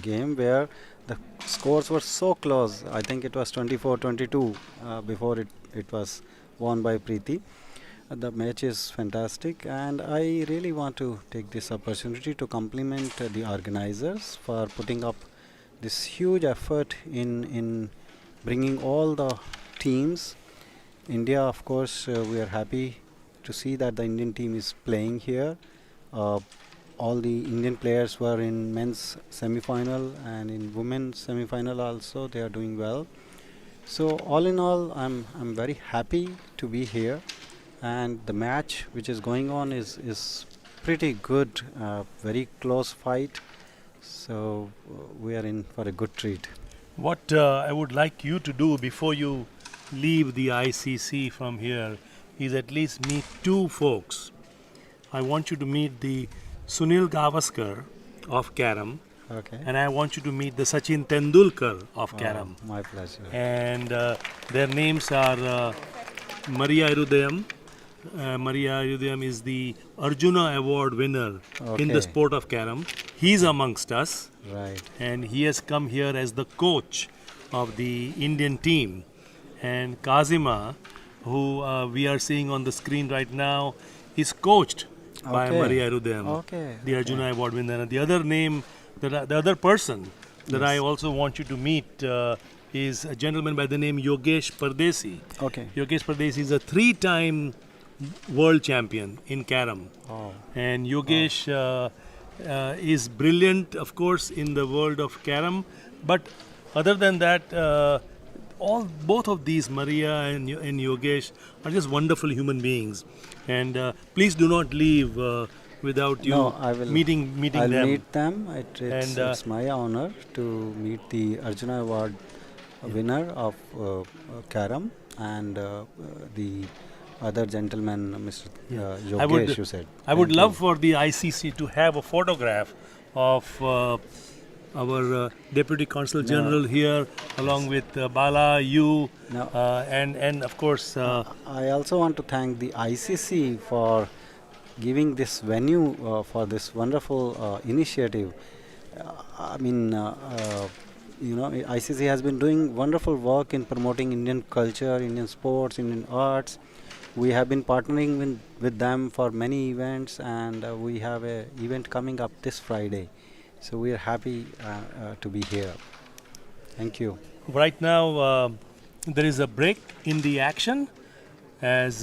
game where the scores were so close. I think it was 24-22 before it was won by Preeti. The match is fantastic, and I really want to take this opportunity to compliment the organizers for putting up this huge effort in bringing all the teams. India, of course, we are happy to see that the Indian team is playing here. All the Indian players were in men's semi-final and in women's semi-final also. They are doing well. So all in all, I'm very happy to be here, and the match which is going on is pretty good. Very close fight. So we are in for a good treat. What I would like you to do before you leave the ICC from here is at least meet 2 folks. I want you to meet the Sunil Gavaskar of Carrom, Okay. and I want you to meet the Sachin Tendulkar of Carrom. My pleasure. And their names are Maria Irudayam. Maria Irudayam is the Arjuna Award winner in the Okay. sport of Carrom. He's amongst us, Right. and he has come here as the coach of the Indian team. And Khazima, who we are seeing on the screen right now, is coached by Okay. Maria Irudayam, Okay. the Arjuna Award winner. And the other name, the other person that I also want you to meet is a gentleman by the name Yogesh Pardesi. Okay. Yogesh Pardesi is a 3-time world champion in Carrom. Oh. And Yogesh is brilliant, of course, in the world of Carrom. But other than that, both of these, Maria and Yogesh, are just wonderful human beings. And please do not leave without you No, I will. meeting I'll them. meet them. And, It's my honor to meet the Arjuna Award winner of Carrom and the other gentleman, Mr. I would- Yogesh, you said. I would Thank love you. for the ICC to have a photograph of our Deputy Consul General here, along with Bala, you, No. and of course, I also want to thank the ICC for giving this venue for this wonderful initiative. ICC has been doing wonderful work in promoting Indian culture, Indian sports, Indian arts. We have been partnering with them for many events, and we have an event coming up this Friday. So we are happy to be here. Thank you. right now there is a break in the action as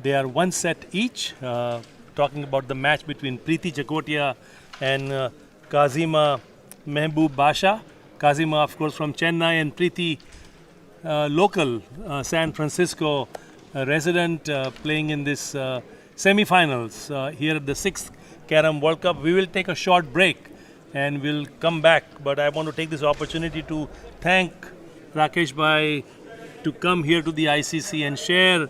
they are 1 set each, talking about the match between Preeti Jakotia and Khazima.M. Khazima, of course, from Chennai, and Preeti, local San Francisco resident, playing in this semi-finals here at the 6th Carrom World Cup. We will take a short break and we'll come back, but I want to take this opportunity to thank Rakesh bhai to come here to the ICC and share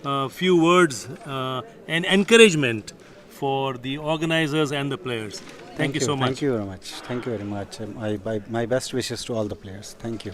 a few words and encouragement for the organizers and the players. Thank you so much. Thank you very much. Thank you very much. My best wishes to all the players. Thank you.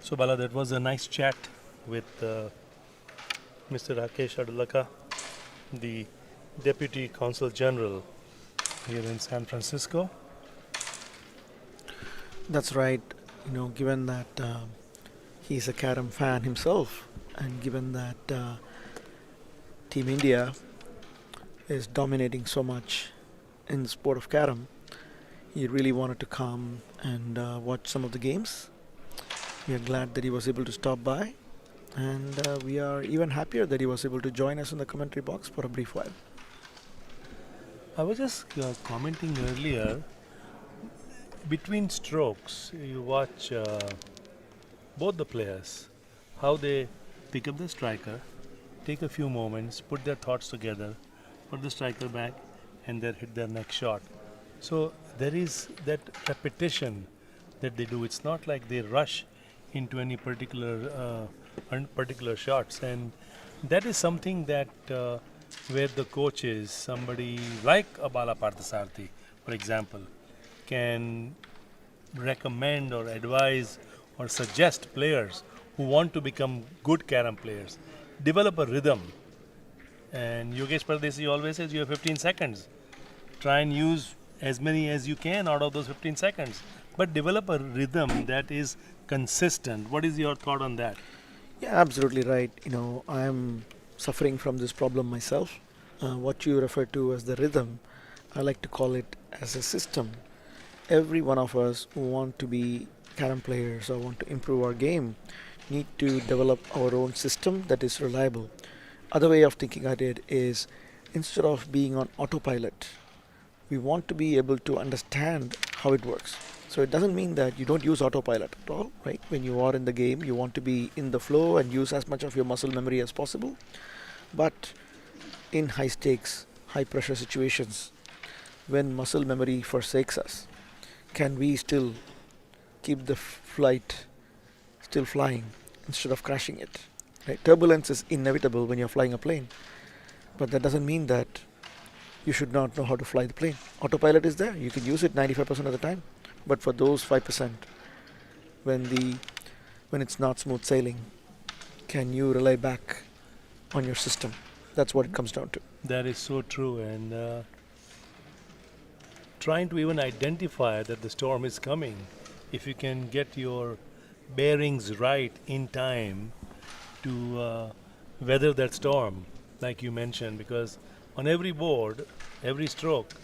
So Bala, that was a nice chat with Mr. Rakesh Adulaka, the Deputy Consul General here in San Francisco. That's right. Given that he's a Carrom fan himself, and given that Team India is dominating so much in the sport of Carrom, he really wanted to come and watch some of the games. We are glad that he was able to stop by, and we are even happier that he was able to join us in the commentary box for a brief while. I was just commenting earlier, between strokes, you watch both the players, how they pick up the striker, take a few moments, put their thoughts together, put the striker back, and then hit their next shot. So there is that repetition that they do. It's not like they rush into any particular shots, and that is something that where the coach is somebody like Abala Parthasarthi, for example, can recommend or advise or suggest players who want to become good Carrom players, develop a rhythm. And Yogesh Pardesi always says you have 15 seconds. Try and use as many as you can out of those 15 seconds. But develop a rhythm that is consistent. What is your thought on that? Yeah, absolutely right. I am suffering from this problem myself. What you refer to as the rhythm, I like to call it as a system. Every one of us who want to be Carrom players or want to improve our game need to develop our own system that is reliable. Other way of thinking at it is, instead of being on autopilot, we want to be able to understand how it works. So it doesn't mean that you don't use autopilot at all, right? When you are in the game, you want to be in the flow and use as much of your muscle memory as possible. But in high stakes, high pressure situations, when muscle memory forsakes us, can we still keep the flight still flying instead of crashing it? Right? Turbulence is inevitable when you're flying a plane, but that doesn't mean that you should not know how to fly the plane. Autopilot is there. You can use it 95% of the time. But for those 5%, when it's not smooth sailing, can you rely back on your system? That's what it comes down to. That is so true. And trying to even identify that the storm is coming, if you can get your bearings right in time to weather that storm, like you mentioned, because on every board, every stroke,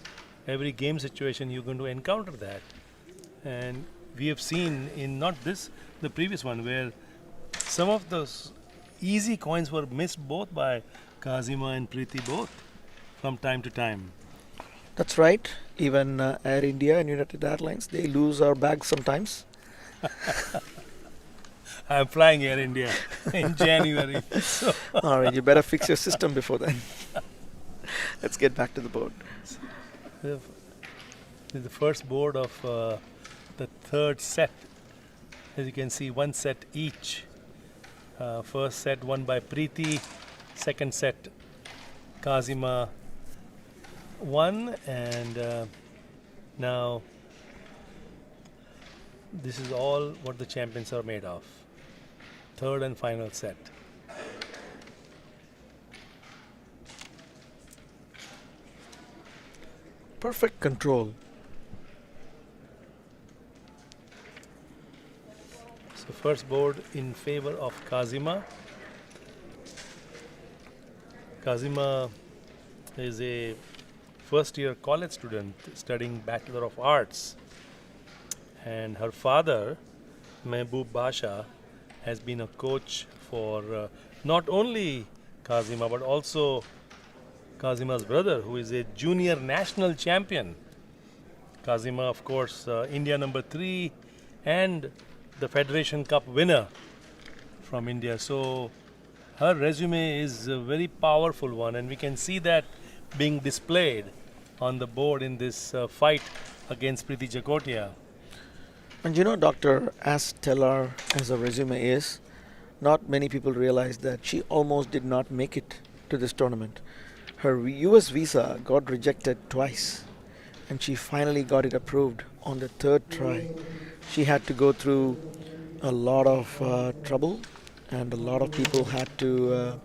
every game situation, you're going to encounter that. And we have seen in not this, the previous one, where some of those easy coins were missed both by Khazima and Preeti both from time to time. That's right. Even Air India and United Airlines, they lose our bags sometimes. I'm flying Air India in January. So All right, you better fix your system before then. Let's get back to the board. the first board of the third set. As you can see, one set each. First set won by Preeti, second set Khazima won, and now this is all what the champions are made of. Third and final set. Perfect control. So first board in favor of Khazima. Khazima is a first-year college student studying Bachelor of Arts, and her father, Mehboob Basha, has been a coach for not only Khazima but also Khazima's brother, who is a junior national champion. Khazima, of course, India number 3 and the Federation Cup winner from India. So her resume is a very powerful one, and we can see that being displayed on the board in this fight against Preeti Jakotia. And you know, Doctor, as stellar as her resume is, not many people realize that she almost did not make it to this tournament. Her US visa got rejected twice, and she finally got it approved on the third try. She had to go through a lot of trouble, and a lot of people had to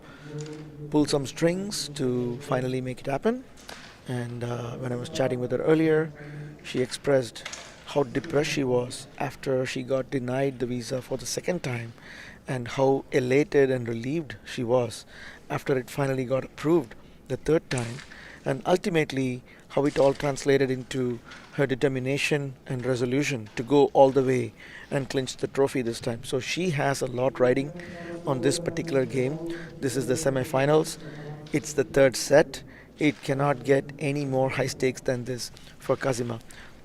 pull some strings to finally make it happen. And when I was chatting with her earlier, she expressed how depressed she was after she got denied the visa for the second time, and how elated and relieved she was after it finally got approved the third time, and ultimately how it all translated into her determination and resolution to go all the way and clinch the trophy this time. So she has a lot riding on this particular game. This is the semi-finals. It's the third set. It cannot get any more high stakes than this for Khazima.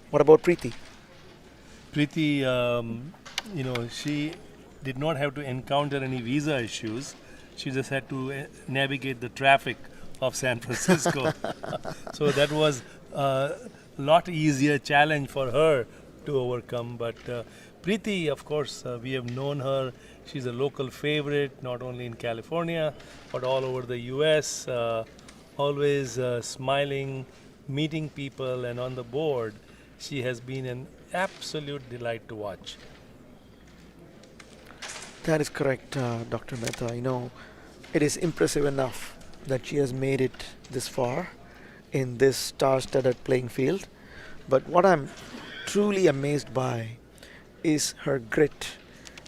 What about Preeti? Preeti, she did not have to encounter any visa issues. She just had to navigate the traffic of San Francisco. So that was a lot easier challenge for her to overcome. But Preeti, of course, we have known her. She's a local favorite, not only in California, but all over the US. Always smiling, meeting people, and on the board, she has been an absolute delight to watch. That is correct, Dr. Mehta. It is impressive enough that she has made it this far in this star-studded playing field. But what I'm truly amazed by is her grit.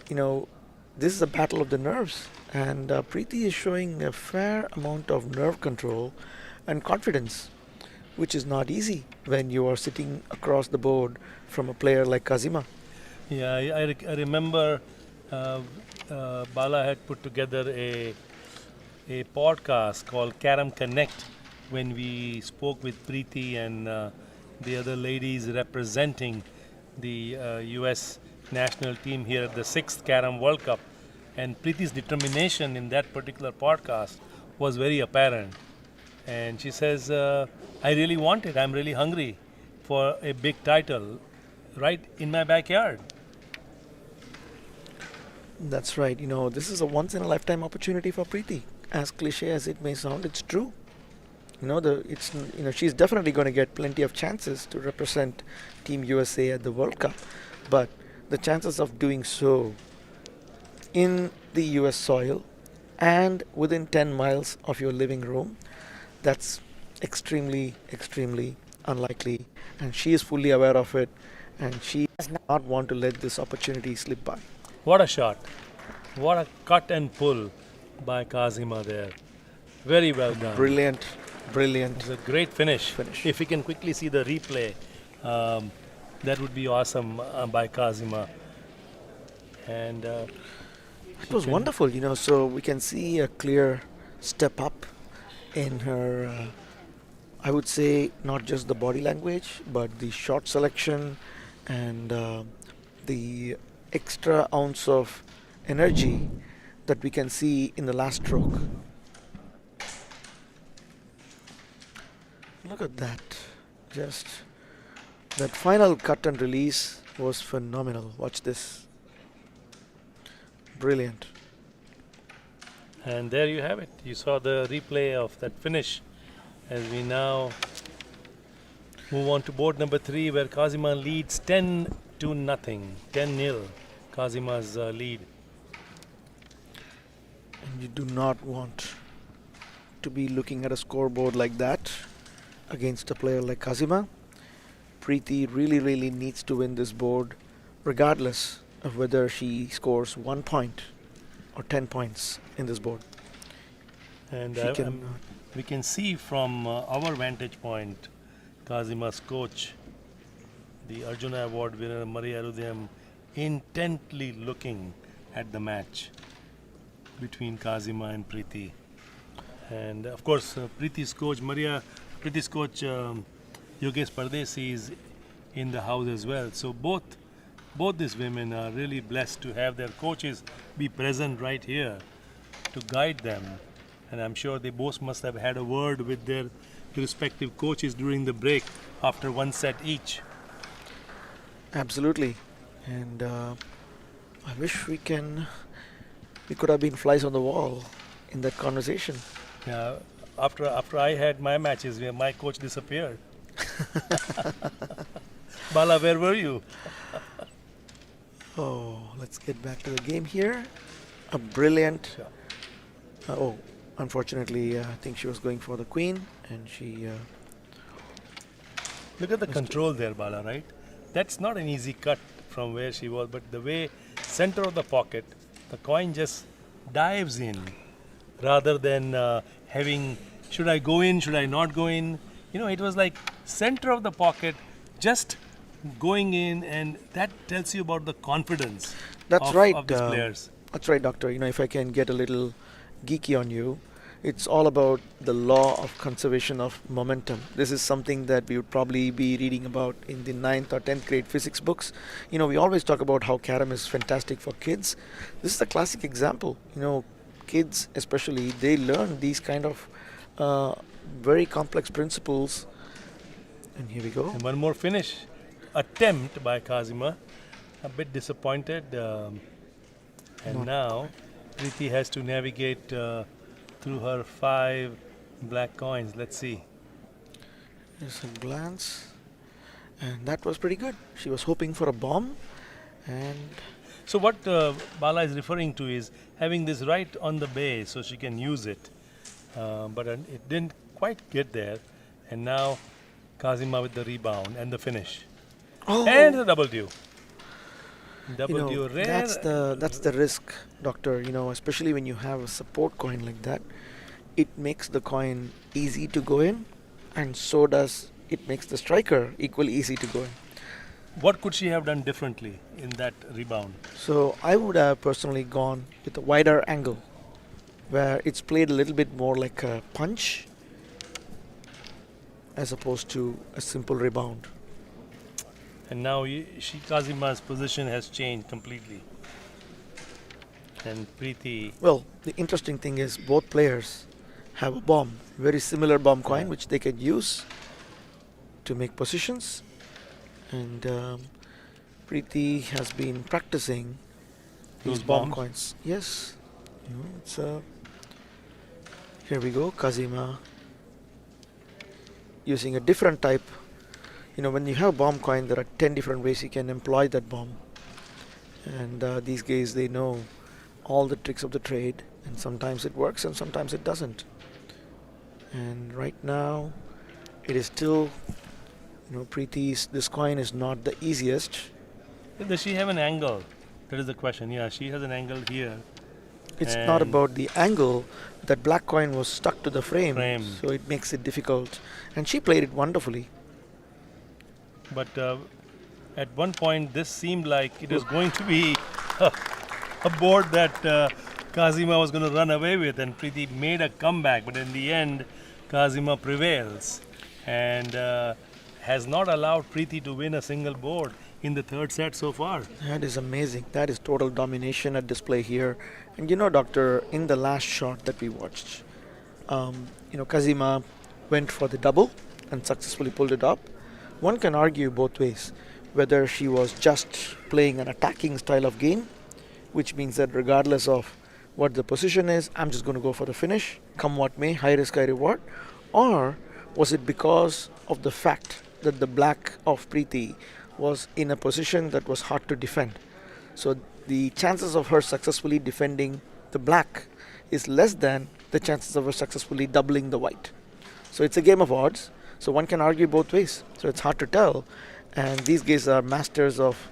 This is a battle of the nerves, and Preeti is showing a fair amount of nerve control and confidence, which is not easy when you are sitting across the board from a player like Khazima. Yeah, I remember Bala had put together a podcast called Carrom Connect when we spoke with Preeti and the other ladies representing the US national team here at the 6th Carrom World Cup. And Preeti's determination in that particular podcast was very apparent. And she says, I really want it. I'm really hungry for a big title right in my backyard. That's right. This is a once-in-a-lifetime opportunity for Preeti. As cliche as it may sound, it's true. She's definitely going to get plenty of chances to represent Team USA at the World Cup, but the chances of doing so in the US soil and within 10 miles of your living room, that's extremely, extremely unlikely. And she is fully aware of it, and she does not want to let this opportunity slip by. What a shot. What a cut and pull by Khazima there. Very well done. Brilliant. It's a great finish. If we can quickly see the replay, that would be awesome by Khazima. And it was wonderful, so we can see a clear step up in her, I would say, not just the body language, but the shot selection and the extra ounce of energy that we can see in the last stroke. Look at that. Just that final cut and release was phenomenal. Watch this. Brilliant. And there you have it. You saw the replay of that finish as we now move on to board number 3, where Khazima leads 10-0. 10-0. Khazima's lead. And you do not want to be looking at a scoreboard like that against a player like Khazima. Preeti really, really needs to win this board regardless of whether she scores 1 point or 10 points in this board. And She we can see from our vantage point, Khazima's coach, the Arjuna Award winner Maria Rudhyam, intently looking at the match between Khazima and Preeti. And of course, Preeti's coach Yogesh Pardesi is in the house as well. So both these women are really blessed to have their coaches be present right here to guide them. And I'm sure they both must have had a word with their respective coaches during the break after one set each. Absolutely. And I wish we could have been flies on the wall in that conversation. After I had my matches where my coach disappeared. Bala, where were you? Oh, let's get back to the game here. A brilliant. Oh, unfortunately, I think she was going for the queen, and she. Look at the Missed it. control there, Bala, right? That's not an easy cut from where she was, but the way center of the pocket, the coin just dives in rather than having, should I go in, should I not go in? You know, it was like center of the pocket just going in, and that tells you about the confidence That's of, right. of these players. That's right, doctor. You know, if I can get a little geeky on you, it's all about the law of conservation of momentum. This is something that we would probably be reading about in the 9th or 10th grade physics books. You know, we always talk about how Carrom is fantastic for kids. This is a classic example. You know, kids especially, they learn these kind of very complex principles. And here we go. And one more finish attempt by Khazima. A bit disappointed. And Not- now Preeti has to navigate through her 5 black coins. Let's see. There's a glance. And that was pretty good. She was hoping for a bomb. And So what Bala is referring to is having this right on the base so she can use it. But it didn't quite get there. And now Khazima with the rebound and the finish. oh, And the double due. you Double know, due rare. that's the risk, doctor. You know, especially when you have a support coin like that, it makes the coin easy to go in, and so does it makes the striker equally easy to go in. What could she have done differently in that rebound? So I would have personally gone with a wider angle, where it's played a little bit more like a punch, as opposed to a simple rebound. And now Kazima's position has changed completely. And Preeti, Well, the interesting thing is both players have a bomb, very similar bomb coin, Yeah. which they can use to make positions. And Preeti has been practicing these Those bomb bombs? coins. Yes, you know, it's here we go, Khazima using a different type. You know, when you have bomb coin, there are 10 different ways you can employ that bomb. And these guys, they know all the tricks of the trade, and sometimes it works and sometimes it doesn't. And right now, it is still, you know, Preeti's, this coin is not the easiest. does she have an angle? That is the question. Yeah, she has an angle here. It's not And- about the angle. That black coin was stuck to the frame, Frame. so it makes it difficult. And she played it wonderfully. But at one point, this seemed like it was going to be a board that Kazima was going to run away with, and Preeti made a comeback. But in the end, Kazima prevails and has not allowed Preeti to win a single board in the third set so far. That is amazing. That is total domination at display here. And you know, doctor, in the last shot that we watched, you know, Khazima went for the double and successfully pulled it up. One can argue both ways, whether she was just playing an attacking style of game, which means that regardless of what the position is, I'm just going to go for the finish, come what may, high risk, high reward, or was it because of the fact that the black of Preeti was in a position that was hard to defend? So the chances of her successfully defending the black is less than the chances of her successfully doubling the white. So it's a game of odds. So one can argue both ways. So it's hard to tell. And these guys are masters of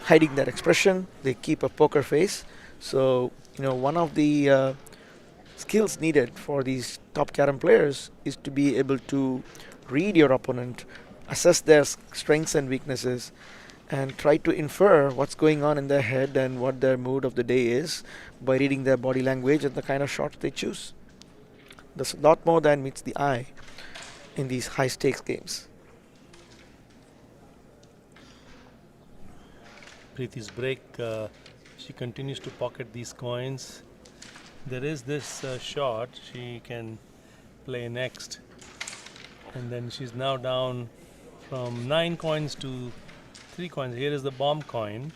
hiding their expression. They keep a poker face. So, you know, one of the skills needed for these top Carrom players is to be able to read your opponent, assess their strengths and weaknesses, and try to infer what's going on in their head and what their mood of the day is by reading their body language and the kind of shots they choose. There's a lot more than meets the eye in these high stakes games. Preeti's break, she continues to pocket these coins. There is this shot she can play next. And then she's now down from 9 coins to 3 coins. Here is the bomb coin.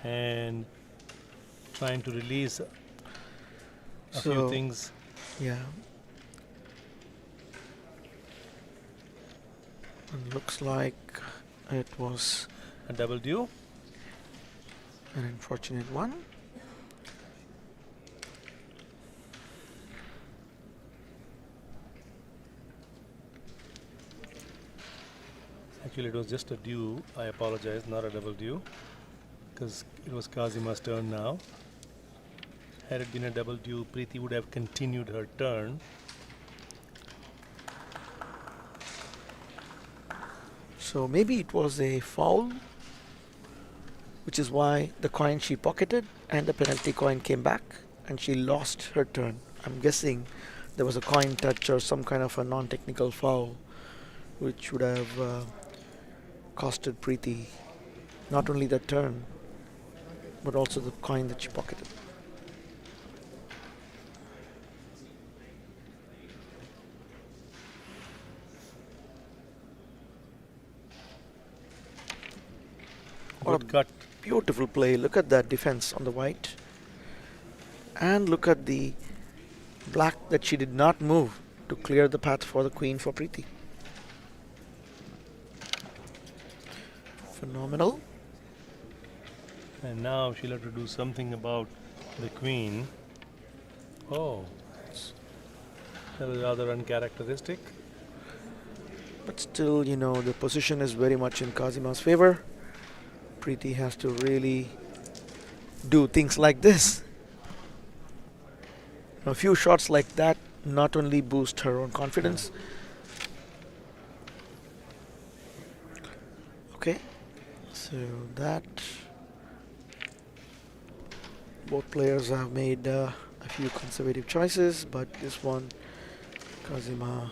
And trying to release a few So, things. yeah. It looks like it was A double due. An unfortunate one. Actually, it was just a due. I apologize, not a double due, because it was Kazima's turn now. Had it been a double due, Preeti would have continued her turn. So maybe it was a foul, which is why the coin she pocketed and the penalty coin came back and she lost her turn. I'm guessing there was a coin touch or some kind of a non-technical foul, which would have costed Preeti not only the turn but also the coin that she pocketed. What Good a cut. beautiful play. Look at that defense on the white. And look at the black that she did not move to clear the path for the queen for Preeti. Phenomenal. And now she'll have to do something about the queen. Oh, that was rather uncharacteristic. But still, you know, the position is very much in Kazima's favor. Preeti has to really do things like this. A few shots like that not only boost her own confidence. Okay, so that both players have made a few conservative choices, but this one, Khazima,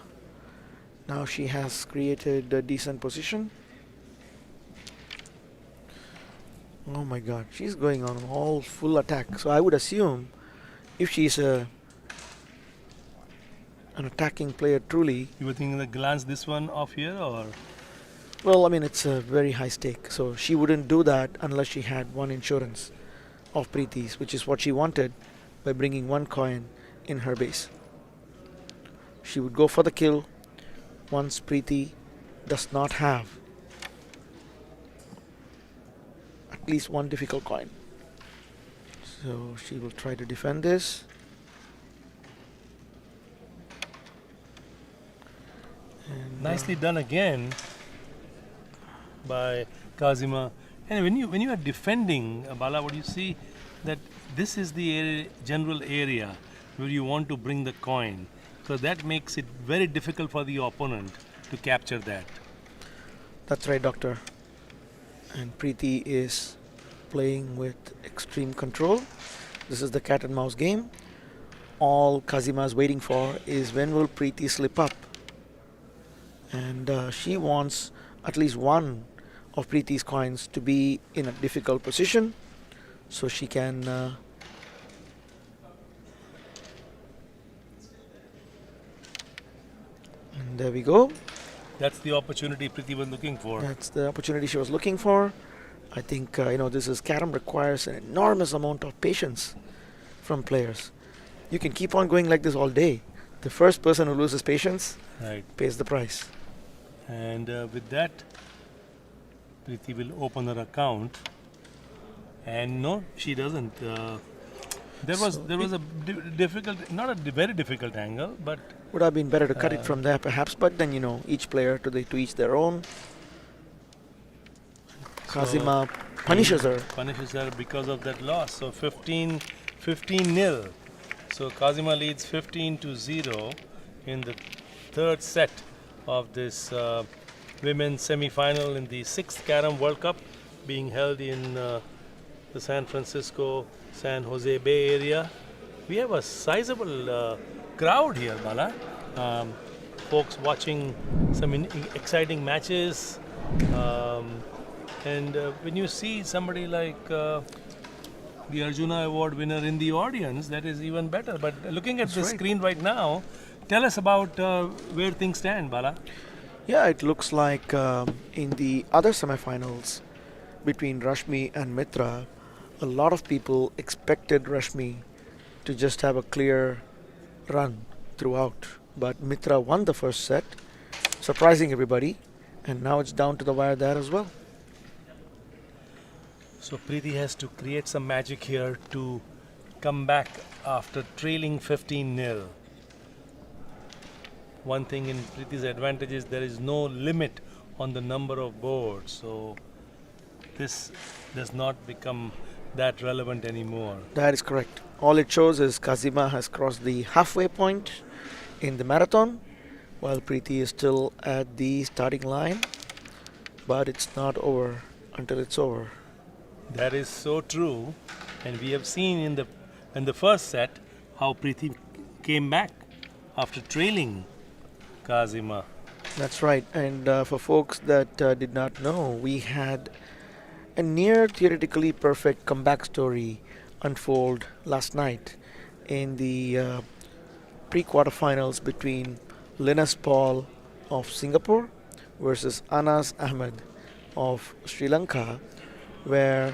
now she has created a decent position. Oh my god, she's going on all full attack. So I would assume if she's an attacking player truly, You were thinking to glance this one off here, or? well, I mean, it's a very high stake. So she wouldn't do that unless she had one insurance of Preeti's, which is what she wanted by bringing one coin in her base. She would go for the kill once Preeti does not have at least one difficult coin. So she will try to defend this. And, Nicely done again by Khazima. And when you are defending, Bala, what you see that this is the area, general area where you want to bring the coin. So that makes it very difficult for the opponent to capture that. That's right, Doctor. And Preeti is playing with extreme control. This is the cat and mouse game. All Khazima is waiting for is when will Preeti slip up. And she wants at least one of Preeti's coins to be in a difficult position so she can and there we go. That's the opportunity Preeti was looking for. That's the opportunity she was looking for. I think this is Carrom requires an enormous amount of patience from players. You can keep on going like this all day. The first person who loses patience Right. pays the price. And with that, Preeti will open her account. And no, she doesn't. There was a difficult, not a very difficult angle, but Would have been better to cut it from there perhaps, but then each player to each their own. Khazima punishes her. punishes her because of that loss. So 15-0. So Khazima leads 15-0 in the third set of this women's semi-final in the 6th Carrom World Cup being held in the San Francisco, San Jose Bay area. We have a sizable crowd here, Bala. Folks watching some exciting matches. And when you see somebody like the Arjuna Award winner in the audience, that is even better. But looking at the screen right now, tell us about where things stand, Bala. Yeah, it looks like in the other semifinals between Rashmi and Mitra, a lot of people expected Rashmi to just have a clear run throughout. But Mitra won the first set, surprising everybody, and now it's down to the wire there as well. So Preeti has to create some magic here to come back after trailing 15-0. One thing in Preeti's advantage is there is no limit on the number of boards, so this does not become that relevant anymore. That is correct. All it shows is Khazima has crossed the halfway point in the marathon, while Preeti is still at the starting line. But it's not over until it's over. That is so true, and we have seen in the first set how Preeti came back after trailing Khazima. That's right. And for folks that did not know, we had a near theoretically perfect comeback story unfold last night in the pre-quarterfinals between Linus Paul of Singapore versus Anas Ahmed of Sri Lanka, where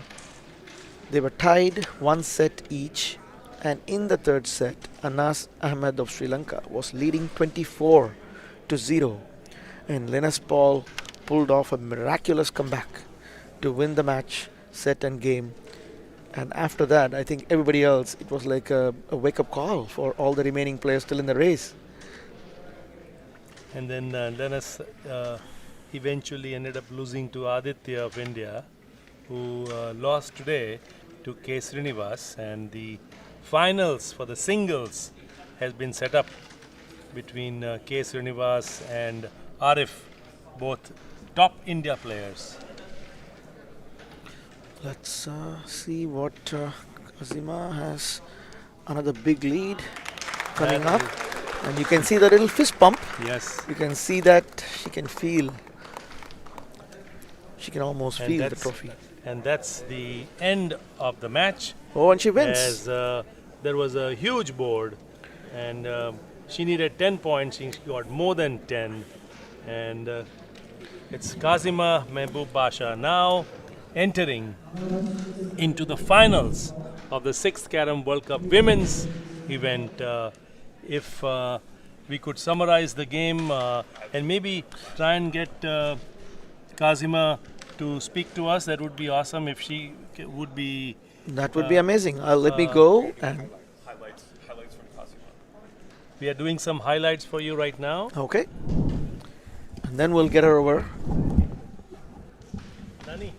they were tied one set each, and in the third set Anas Ahmed of Sri Lanka was leading 24-0, and Linus Paul pulled off a miraculous comeback to win the match, set and game. And after that, I think everybody else, it was like a wake-up call for all the remaining players still in the race. And then Linus eventually ended up losing to Aditya of India, who lost today to K. Srinivas, and the finals for the singles has been set up between K. Srinivas and Arif, both top India players. Let's see what Khazima has. Another big lead coming That up. And you can see the little fist pump. Yes. You can see that she can feel. She can almost And feel the that's- trophy. And that's the end of the match. Oh, and she wins. As there was a huge board, and she needed 10 points. She got more than 10, and it's Khazima Mehboob Basha now entering into the finals of the 6th Carrom World Cup Women's event. If we could summarize the game and maybe try and get Khazima to speak to us, that would be awesome. If she would be. That would be amazing. Let me go and Highlights from Khazima. We are doing some highlights for you right now. okay. And then we'll get her over. Nani?